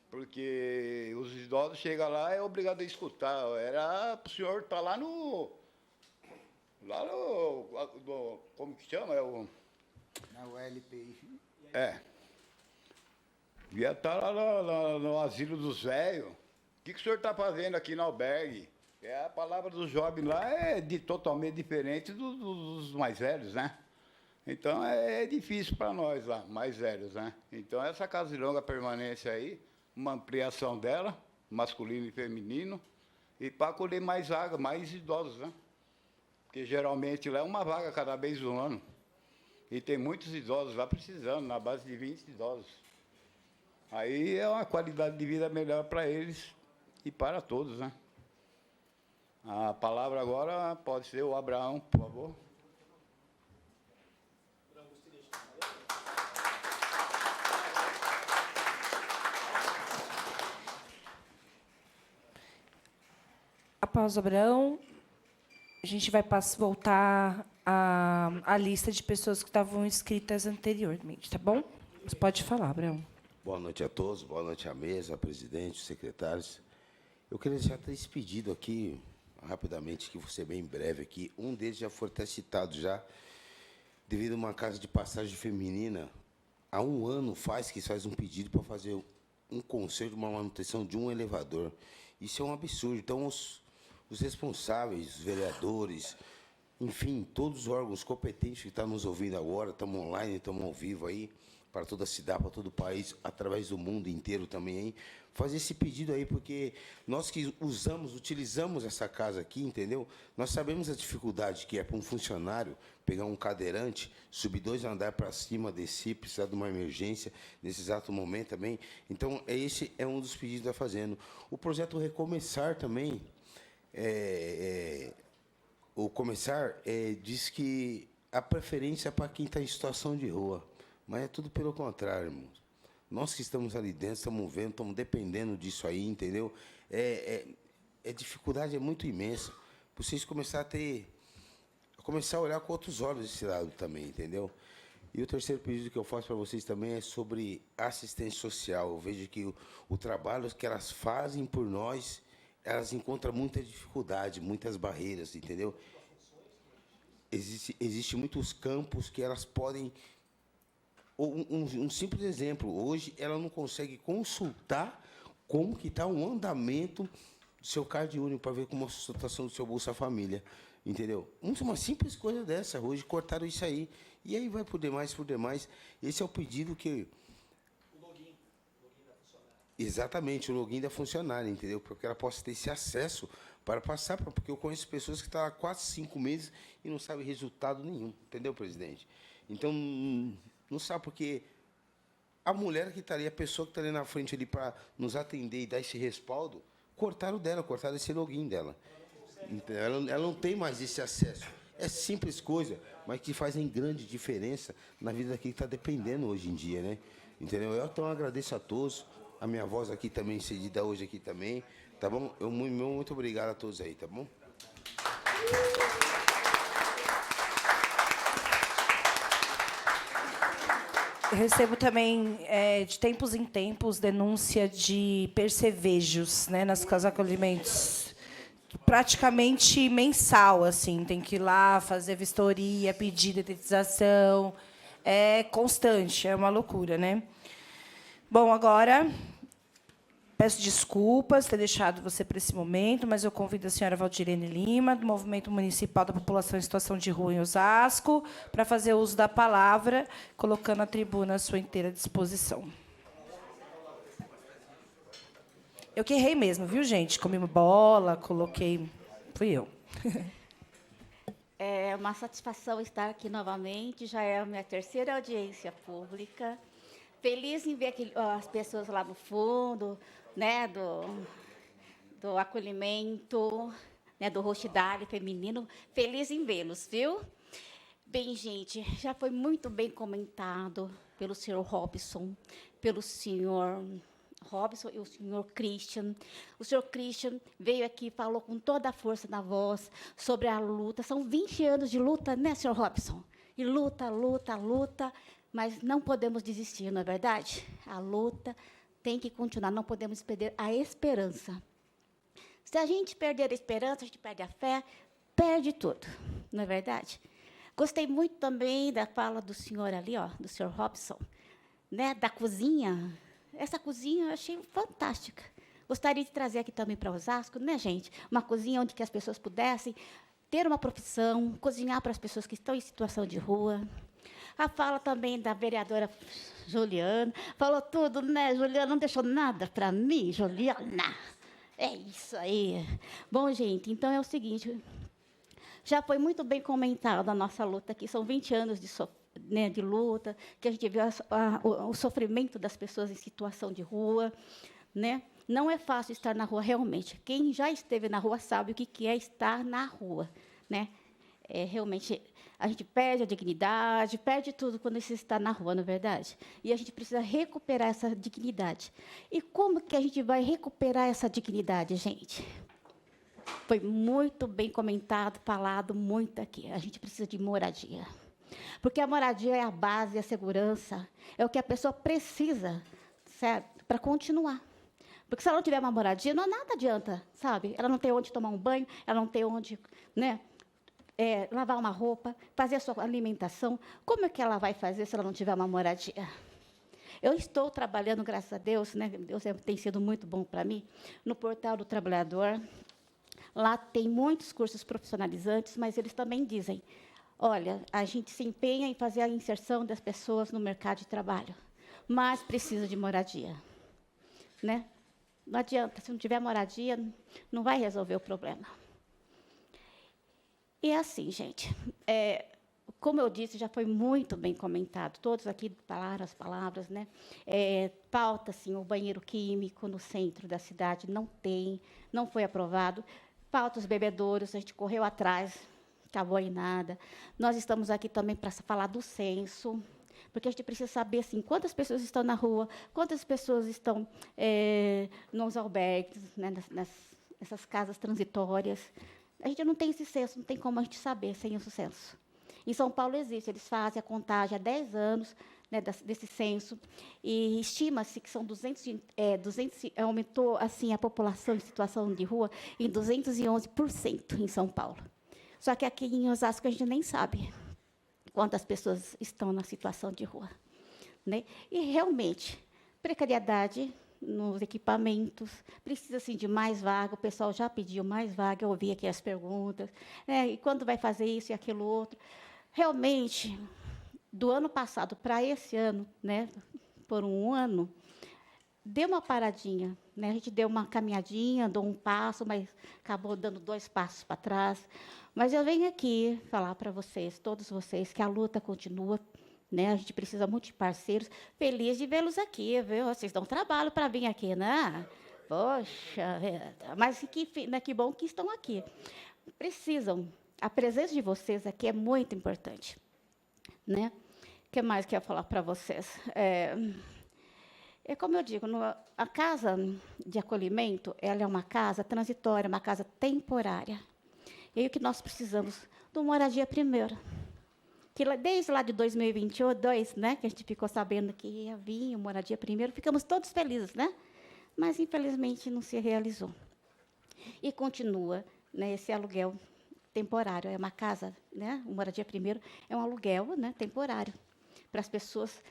Porque os idosos chegam lá, é obrigado a escutar. Era o senhor estar lá no... como que chama? Na ULPI. Devia estar lá no asilo dos velhos. O que o senhor está fazendo aqui no albergue? A palavra dos jovens lá é totalmente diferente dos mais velhos, né? Então, é difícil para nós lá, mais velhos, né? Então, essa casa de longa permanência aí, uma ampliação dela, masculino e feminino, e para acolher mais vaga, mais idosos, né? Porque, geralmente, lá é uma vaga cada vez no ano. E tem muitos idosos lá precisando, na base de 20 idosos. Aí é uma qualidade de vida melhor para eles e para todos, né? A palavra agora pode ser o Abraão, por favor. Após o Abraão, a gente vai voltar à lista de pessoas que estavam inscritas anteriormente, tá bom? Você pode falar, Abraão. Boa noite a todos, boa noite à mesa, presidente, secretários. Eu queria já ter esse pedido aqui, rapidamente, que vou ser bem breve aqui. Um deles já foi até citado já, devido a uma casa de passagem feminina, há um ano que faz um pedido para fazer um conserto, uma manutenção de um elevador. Isso é um absurdo. Então, os responsáveis, os vereadores, enfim, todos os órgãos competentes que estão nos ouvindo agora, estamos online, estamos ao vivo aí, para toda a cidade, para todo o país, através do mundo inteiro também, aí, fazer esse pedido aí, porque nós que utilizamos essa casa aqui, entendeu? Nós sabemos a dificuldade que é para um funcionário pegar um cadeirante, subir 2 andares para cima, descer, precisar de uma emergência, nesse exato momento também. Então, esse é um dos pedidos que está fazendo. O projeto Recomeçar também, o Começar diz que a preferência é para quem está em situação de rua, mas é tudo pelo contrário, irmãos. Nós que estamos ali dentro, estamos vendo, estamos dependendo disso aí, entendeu? A dificuldade é muito imensa. Vocês começar a olhar com outros olhos esse lado também, entendeu? E o terceiro pedido que eu faço para vocês também é sobre assistência social. Eu vejo que o trabalho que elas fazem por nós, elas encontram muita dificuldade, muitas barreiras, entendeu? Existe muitos campos que elas podem... Um simples exemplo, hoje ela não consegue consultar como que está o andamento do seu CardÚnico para ver como a situação do seu Bolsa Família, entendeu? Uma simples coisa dessa, hoje cortaram isso aí, e aí vai por demais. Esse é o pedido que... O login da funcionária. Exatamente, o login da funcionária, entendeu? Para que ela possa ter esse acesso para passar, porque eu conheço pessoas que estão há 4, 5 meses e não sabem resultado nenhum, entendeu, presidente? Então... Não sabe, porque a mulher que está ali, a pessoa que está ali na frente ali para nos atender e dar esse respaldo, cortaram esse login dela. Ela não tem mais esse acesso. É simples coisa, mas que fazem grande diferença na vida daquele que está dependendo hoje em dia, né? Entendeu? Então, eu agradeço a todos, a minha voz aqui também, cedida hoje aqui também, tá bom? Muito obrigado a todos aí, tá bom? Eu recebo também, de tempos em tempos, denúncia de percevejos, né, nas casas de acolhimentos. Praticamente mensal, assim, tem que ir lá fazer vistoria, pedir detetização. É constante, é uma loucura, né? Bom, agora, peço desculpas ter deixado você para esse momento, mas eu convido a senhora Valdirene Lima, do Movimento Municipal da População em Situação de Rua em Osasco, para fazer uso da palavra, colocando a tribuna à sua inteira disposição. Eu que errei mesmo, viu, gente? Comi bola, coloquei... Fui eu. É uma satisfação estar aqui novamente, já é a minha 3ª audiência pública. Feliz em ver as pessoas lá no fundo, né, do acolhimento, né, do Rochidale feminino. Feliz em vê-los, viu? Bem, gente, já foi muito bem comentado pelo senhor Robson, pelo senhor Robson e o senhor Christian. O senhor Christian veio aqui e falou com toda a força na voz sobre a luta. São 20 anos de luta, né, senhor Robson? E luta, mas não podemos desistir, não é verdade? A luta tem que continuar, não podemos perder a esperança. Se a gente perder a esperança, a gente perde a fé, perde tudo, não é verdade? Gostei muito também da fala do senhor ali, ó, do senhor Robson, né, da cozinha. Essa cozinha eu achei fantástica. Gostaria de trazer aqui também para Osasco, né, gente? Uma cozinha onde que as pessoas pudessem ter uma profissão, cozinhar para as pessoas que estão em situação de rua. A fala também da vereadora Juliana, falou tudo, né? Juliana não deixou nada para mim, Juliana. É isso aí. Bom, gente, então é o seguinte, já foi muito bem comentado a nossa luta aqui, são 20 anos de luta, que a gente vê o sofrimento das pessoas em situação de rua, né? Não é fácil estar na rua, realmente. Quem já esteve na rua sabe o que é estar na rua, né? Realmente, a gente perde a dignidade, perde tudo quando se está na rua, não é verdade? E a gente precisa recuperar essa dignidade. E como que a gente vai recuperar essa dignidade, gente? Foi muito bem comentado, falado muito aqui. A gente precisa de moradia. Porque a moradia é a base, a segurança, é o que a pessoa precisa, certo? Para continuar. Porque se ela não tiver uma moradia, nada adianta, sabe? Ela não tem onde tomar um banho, ela não tem onde, né? Lavar uma roupa, fazer a sua alimentação. Como é que ela vai fazer se ela não tiver uma moradia? Eu estou trabalhando, graças a Deus, né? Deus tem sido muito bom para mim, no Portal do Trabalhador. Lá tem muitos cursos profissionalizantes, mas eles também dizem, olha, a gente se empenha em fazer a inserção das pessoas no mercado de trabalho, mas precisa de moradia, né? Não adianta, se não tiver moradia, não vai resolver o problema. E é assim, gente, como eu disse, já foi muito bem comentado, todos aqui falaram as palavras, né? Falta, assim, o banheiro químico no centro da cidade, não foi aprovado. Falta os bebedouros, a gente correu atrás, acabou em nada. Nós estamos aqui também para falar do censo, porque a gente precisa saber, assim, quantas pessoas estão na rua, quantas pessoas estão nos albergues, né, nessas casas transitórias. A gente não tem esse censo, não tem como a gente saber sem esse censo. Em São Paulo existe, eles fazem a contagem há 10 anos, né, desse censo, e estima-se que são 200, aumentou assim, a população em situação de rua em 211% em São Paulo. Só que aqui em Osasco a gente nem sabe quantas pessoas estão na situação de rua, né? E, realmente, precariedade nos equipamentos, precisa assim, de mais vaga, o pessoal já pediu mais vaga, eu ouvi aqui as perguntas, e quando vai fazer isso e aquilo outro. Realmente, do ano passado para esse ano, né, por um ano, deu uma paradinha, né? A gente deu uma caminhadinha, deu um passo, mas acabou dando 2 passos para trás. Mas eu venho aqui falar para vocês, todos vocês, que a luta continua, né? A gente precisa muito de parceiros. Feliz de vê-los aqui, viu? Vocês dão trabalho para vir aqui, né? Poxa, mas que bom que estão aqui. Precisam. A presença de vocês aqui é muito importante, né? O que mais que eu ia falar para vocês? Como eu digo, a casa de acolhimento, ela é uma casa transitória, uma casa temporária. E aí o que nós precisamos? De uma moradia primeiro. Que desde lá de 2022, né, que a gente ficou sabendo que ia vir moradia primeiro, ficamos todos felizes, né? Mas, infelizmente, não se realizou. E continua, né, esse aluguel temporário. É uma casa, né, moradia primeiro, é um aluguel, né, temporário, para as pessoas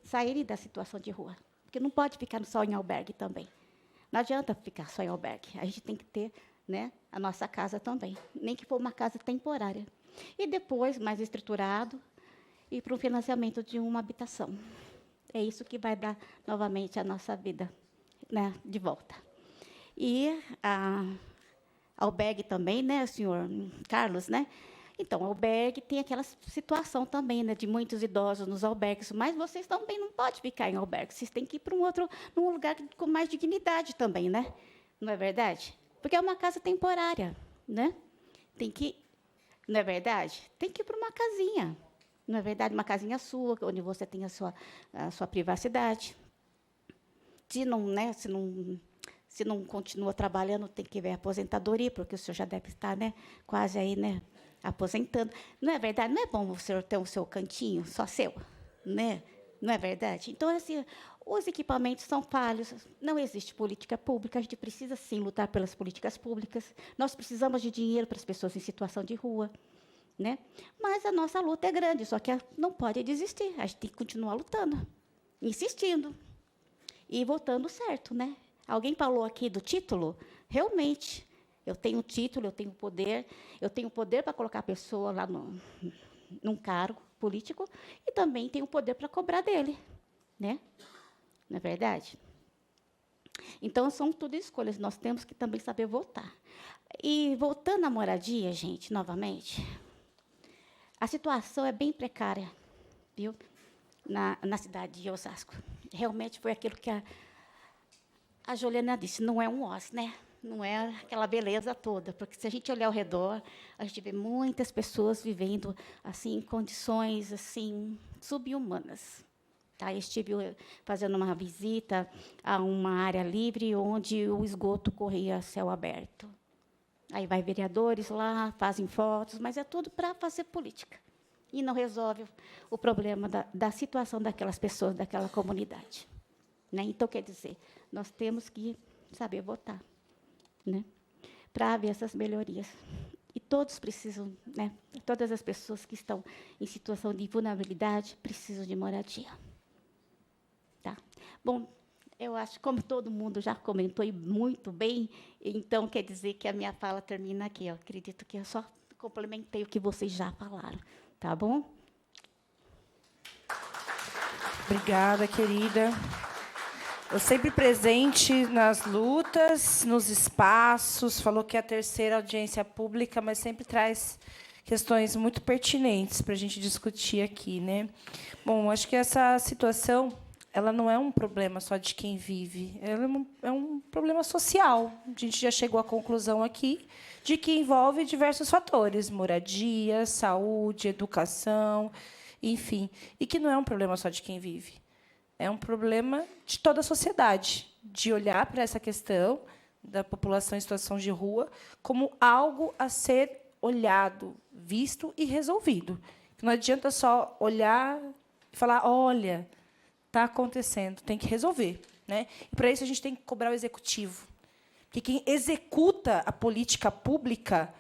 saírem da situação de rua. Porque não pode ficar só em albergue também. Não adianta ficar só em albergue. A gente tem que ter, né, a nossa casa também, nem que for uma casa temporária. E depois, mais estruturado, ir para o financiamento de uma habitação. É isso que vai dar, novamente, a nossa vida, né, de volta. E a albergue também, né, senhor Carlos, né? Então, o albergue tem aquela situação também, né, de muitos idosos nos albergues, mas vocês também não podem ficar em albergue, vocês têm que ir para num lugar com mais dignidade também, né? Não é verdade? Porque é uma casa temporária, né? Não é verdade? Tem que ir para uma casinha, não é verdade? Uma casinha sua, onde você tem a sua privacidade. Se não continua trabalhando, tem que ver a aposentadoria, porque o senhor já deve estar, né, quase aí, né, aposentando. Não é verdade? Não é bom o senhor ter o seu cantinho, só seu, né? Não é verdade? Então, assim, os equipamentos são falhos, não existe política pública, a gente precisa, sim, lutar pelas políticas públicas, nós precisamos de dinheiro para as pessoas em situação de rua, né? Mas a nossa luta é grande, só que não pode desistir, a gente tem que continuar lutando, insistindo e votando certo, né? Alguém falou aqui do título? Realmente, eu tenho título, eu tenho poder para colocar a pessoa lá num cargo, político e também tem o poder para cobrar dele, né? Não é verdade? Então, são tudo escolhas. Nós temos que também saber votar. E, voltando à moradia, gente, novamente, a situação é bem precária, viu? Na cidade de Osasco. Realmente foi aquilo que a Juliana disse, não é um osso, né? Não é aquela beleza toda, porque se a gente olhar ao redor, a gente vê muitas pessoas vivendo assim em condições assim sub-humanas. Tá? Eu estive fazendo uma visita a uma área livre onde o esgoto corria a céu aberto. Aí vai vereadores lá, fazem fotos, mas é tudo para fazer política. E não resolve o problema da situação daquelas pessoas, daquela comunidade. Né? Então, quer dizer, nós temos que saber votar, né? Para haver essas melhorias. E todos precisam, né? Todas as pessoas que estão em situação de vulnerabilidade precisam de moradia. Tá? Bom, eu acho, como todo mundo já comentou e muito bem, então quer dizer que a minha fala termina aqui. Eu acredito que eu só complementei o que vocês já falaram. Tá bom? Obrigada, querida. Eu sempre presente nas lutas, nos espaços, falou que é a terceira audiência pública, mas sempre traz questões muito pertinentes para a gente discutir aqui, né? Bom, acho que essa situação, ela não é um problema só de quem vive, ela é um problema social. A gente já chegou à conclusão aqui de que envolve diversos fatores, moradia, saúde, educação, enfim, e que não é um problema só de quem vive. É um problema de toda a sociedade, de olhar para essa questão da população em situação de rua como algo a ser olhado, visto e resolvido. Não adianta só olhar e falar, olha, está acontecendo, tem que resolver, né? E, para isso, a gente tem que cobrar o executivo. Porque quem executa a política pública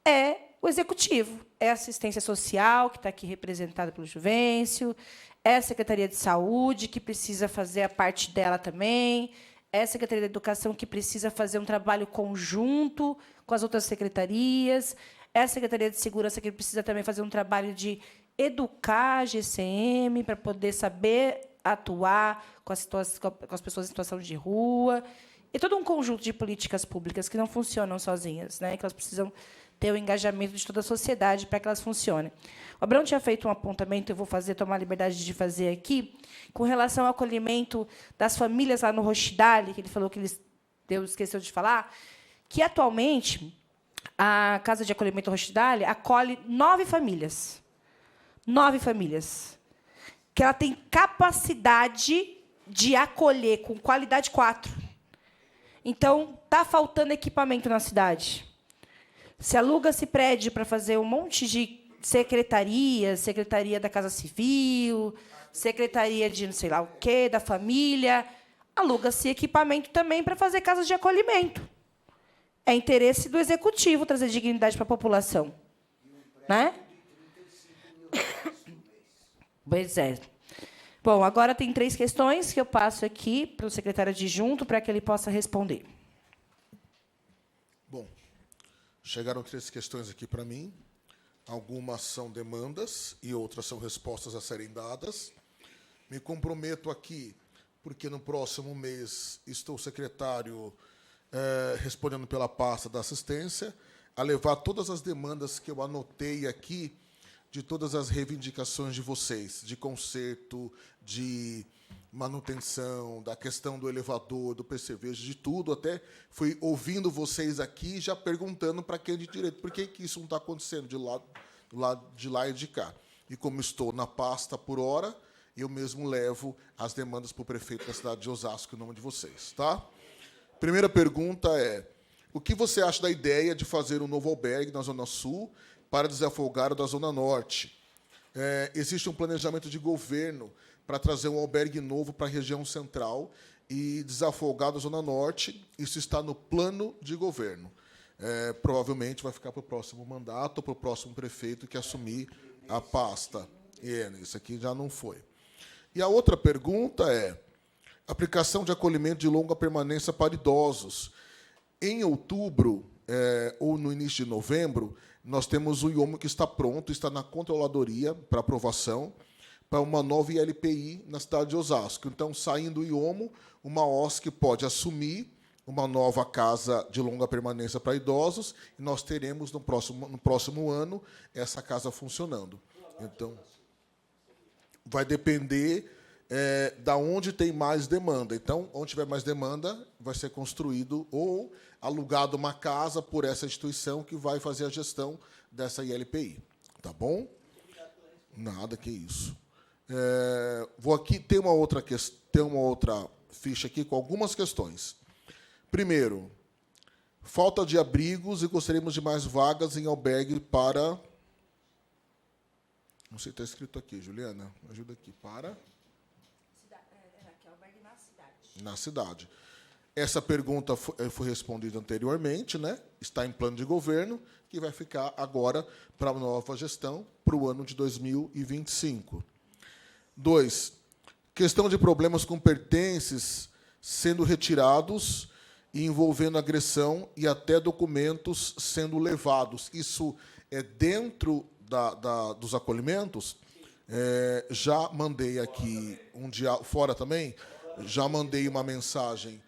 é o executivo. É a assistência social, que está aqui representada pelo Juvencio, é a Secretaria de Saúde, que precisa fazer a parte dela também, é a Secretaria de Educação, que precisa fazer um trabalho conjunto com as outras secretarias, é a Secretaria de Segurança, que precisa também fazer um trabalho de educar a GCM para poder saber atuar com as pessoas em situação de rua. E todo um conjunto de políticas públicas que não funcionam sozinhas, né? Que elas precisam ter o engajamento de toda a sociedade para que elas funcionem. O Abrão tinha feito um apontamento, eu vou tomar a liberdade de fazer aqui, com relação ao acolhimento das famílias lá no Rochidale, que ele falou que Deus esqueceu de falar, que, atualmente, a Casa de Acolhimento Rochidale acolhe 9 famílias. 9 famílias. Que ela tem capacidade de acolher com qualidade 4. Então, está faltando equipamento na cidade. Se aluga-se prédio para fazer um monte de secretarias, secretaria da Casa Civil, secretaria de não sei lá o quê, da família, aluga-se equipamento também para fazer casas de acolhimento. É interesse do executivo trazer dignidade para a população, né? Pois é. Bom, agora tem 3 questões que eu passo aqui para o secretário adjunto para que ele possa responder. Bom, chegaram 3 questões aqui para mim. Algumas são demandas e outras são respostas a serem dadas. Me comprometo aqui, porque no próximo mês estou secretário respondendo pela pasta da assistência, a levar todas as demandas que eu anotei aqui, de todas as reivindicações de vocês, de conserto, de manutenção, da questão do elevador, do percevejo, de tudo. Até fui ouvindo vocês aqui, já perguntando para quem de direito, por que isso não está acontecendo de lá e de cá. E como estou na pasta por hora, eu mesmo levo as demandas para o prefeito da cidade de Osasco, em nome de vocês. Tá? Primeira pergunta é, o que você acha da ideia de fazer um novo albergue na Zona Sul para desafogar o da Zona Norte? Existe um planejamento de governo para trazer um albergue novo para a região central e desafogar da Zona Norte. Isso está no plano de governo. Provavelmente vai ficar para o próximo mandato, para o próximo prefeito que assumir a pasta. Isso aqui já não foi. E a outra pergunta é, aplicação de acolhimento de longa permanência para idosos. Em outubro, ou no início de novembro, nós temos o IOMO que está pronto, está na controladoria para aprovação, para uma nova ILPI na cidade de Osasco. Então, saindo o IOMO, uma OSC pode assumir uma nova casa de longa permanência para idosos, e nós teremos, no próximo ano, essa casa funcionando. Então, vai depender da onde tem mais demanda. Então, onde tiver mais demanda, vai ser construído ou alugado uma casa por essa instituição que vai fazer a gestão dessa ILPI. Tá bom? Nada, que isso. Vou aqui, tem uma outra ficha aqui com algumas questões. Primeiro, falta de abrigos e gostaríamos de mais vagas em albergue para... Não sei se está escrito aqui, Juliana. Ajuda aqui. Para... Na cidade. Essa pergunta foi respondida anteriormente, né? Está em plano de governo, que vai ficar agora para a nova gestão, para o ano de 2025. 2. Questão de problemas com pertences sendo retirados e envolvendo agressão e até documentos sendo levados. Isso é dentro dos acolhimentos? Já mandei aqui um dia fora também, já mandei uma mensagem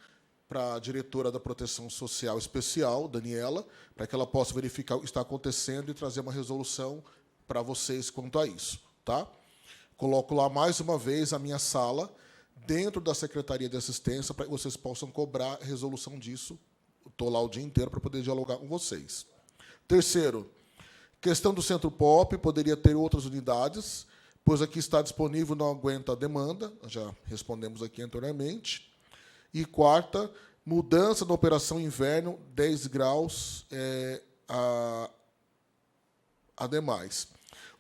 para a diretora da Proteção Social Especial, Daniela, para que ela possa verificar o que está acontecendo e trazer uma resolução para vocês quanto a isso. Tá? Coloco lá, mais uma vez, a minha sala dentro da Secretaria de Assistência para que vocês possam cobrar a resolução disso. Estou lá o dia inteiro para poder dialogar com vocês. Terceiro, questão do Centro Pop, poderia ter outras unidades, pois aqui está disponível, não aguenta a demanda, já respondemos aqui anteriormente. E quarta, mudança da operação inverno, 10 graus ademais.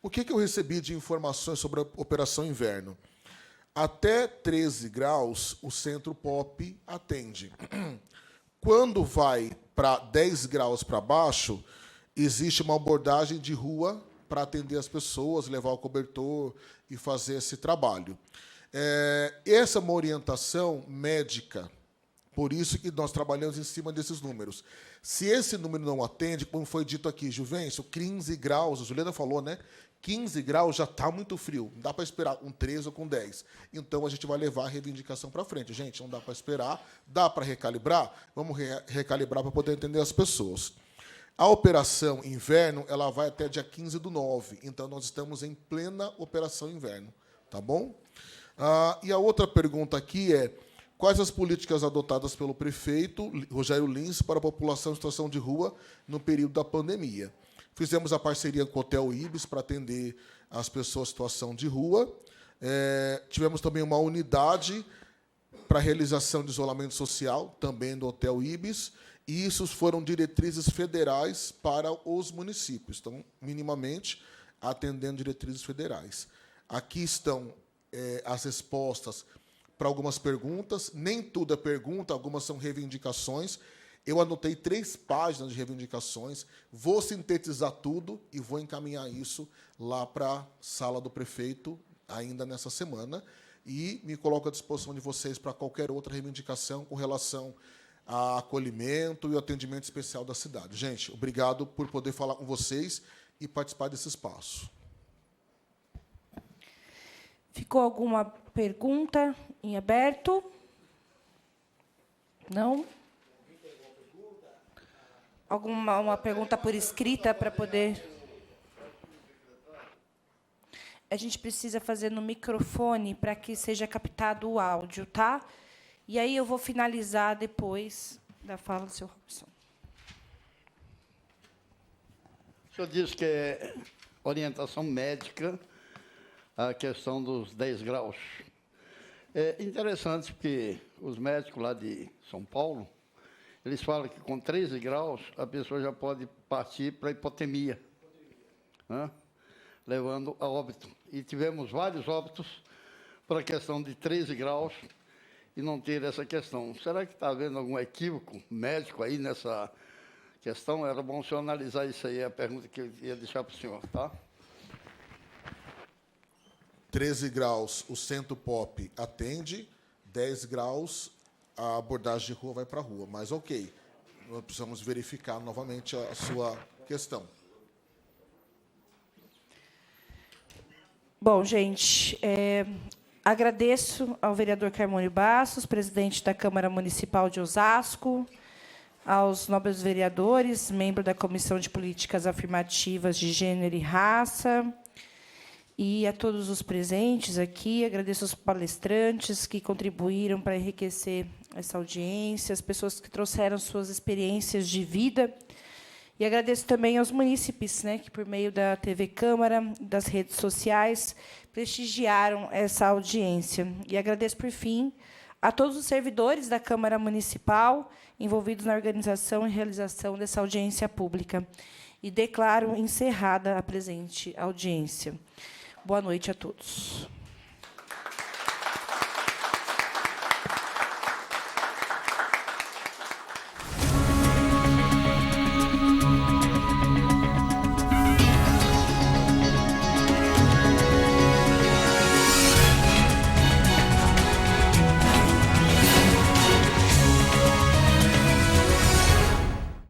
O que eu recebi de informações sobre a operação inverno? Até 13 graus, o Centro Pop atende. Quando vai para 10 graus para baixo, existe uma abordagem de rua para atender as pessoas, levar o cobertor e fazer esse trabalho. Essa é uma orientação médica, por isso que nós trabalhamos em cima desses números. Se esse número não atende, como foi dito aqui, Juvencio, 15 graus, a Juliana falou, né? 15 graus já está muito frio, não dá para esperar um 13 ou com 10. Então, a gente vai levar a reivindicação para frente. Gente, não dá para esperar, dá para recalibrar? Vamos recalibrar para poder entender as pessoas. A operação inverno ela vai até dia 15/9, então nós estamos em plena operação inverno. Tá bom? E a outra pergunta aqui é: quais as políticas adotadas pelo prefeito Rogério Lins para a população em situação de rua no período da pandemia? Fizemos a parceria com o Hotel Ibis para atender as pessoas em situação de rua. Tivemos também uma unidade para realização de isolamento social, também do Hotel Ibis, e isso foram diretrizes federais para os municípios. Então, minimamente, atendendo diretrizes federais. Aqui estão as respostas para algumas perguntas. Nem tudo é pergunta, algumas são reivindicações. Eu anotei 3 páginas de reivindicações, vou sintetizar tudo e vou encaminhar isso lá para a sala do prefeito ainda nessa semana. E me coloco à disposição de vocês para qualquer outra reivindicação com relação a acolhimento e o atendimento especial da cidade. Gente, obrigado por poder falar com vocês e participar desse espaço. Ficou alguma pergunta em aberto? Não? Uma pergunta por escrita para poder... A gente precisa fazer no microfone para que seja captado o áudio, tá? E aí eu vou finalizar depois da fala do senhor Robson. O senhor disse que é orientação médica a questão dos 10 graus. É interessante porque os médicos lá de São Paulo, eles falam que com 13 graus a pessoa já pode partir para hipotermia, né? Levando a óbito. E tivemos vários óbitos para a questão de 13 graus e não ter essa questão. Será que está havendo algum equívoco médico aí nessa questão? Era bom o senhor analisar isso aí, é a pergunta que eu ia deixar para o senhor, tá? 13 graus, o Centro Pop atende, 10 graus, a abordagem de rua vai para a rua. Mas, ok, nós precisamos verificar novamente a sua questão. Bom, gente, agradeço ao vereador Carmônio Bastos, presidente da Câmara Municipal de Osasco, aos nobres vereadores, membro da Comissão de Políticas Afirmativas de Gênero e Raça, e a todos os presentes aqui. Agradeço aos palestrantes que contribuíram para enriquecer essa audiência, as pessoas que trouxeram suas experiências de vida. E agradeço também aos munícipes, né, que, por meio da TV Câmara, das redes sociais, prestigiaram essa audiência. E agradeço, por fim, a todos os servidores da Câmara Municipal envolvidos na organização e realização dessa audiência pública. E declaro encerrada a presente audiência. Boa noite a todos.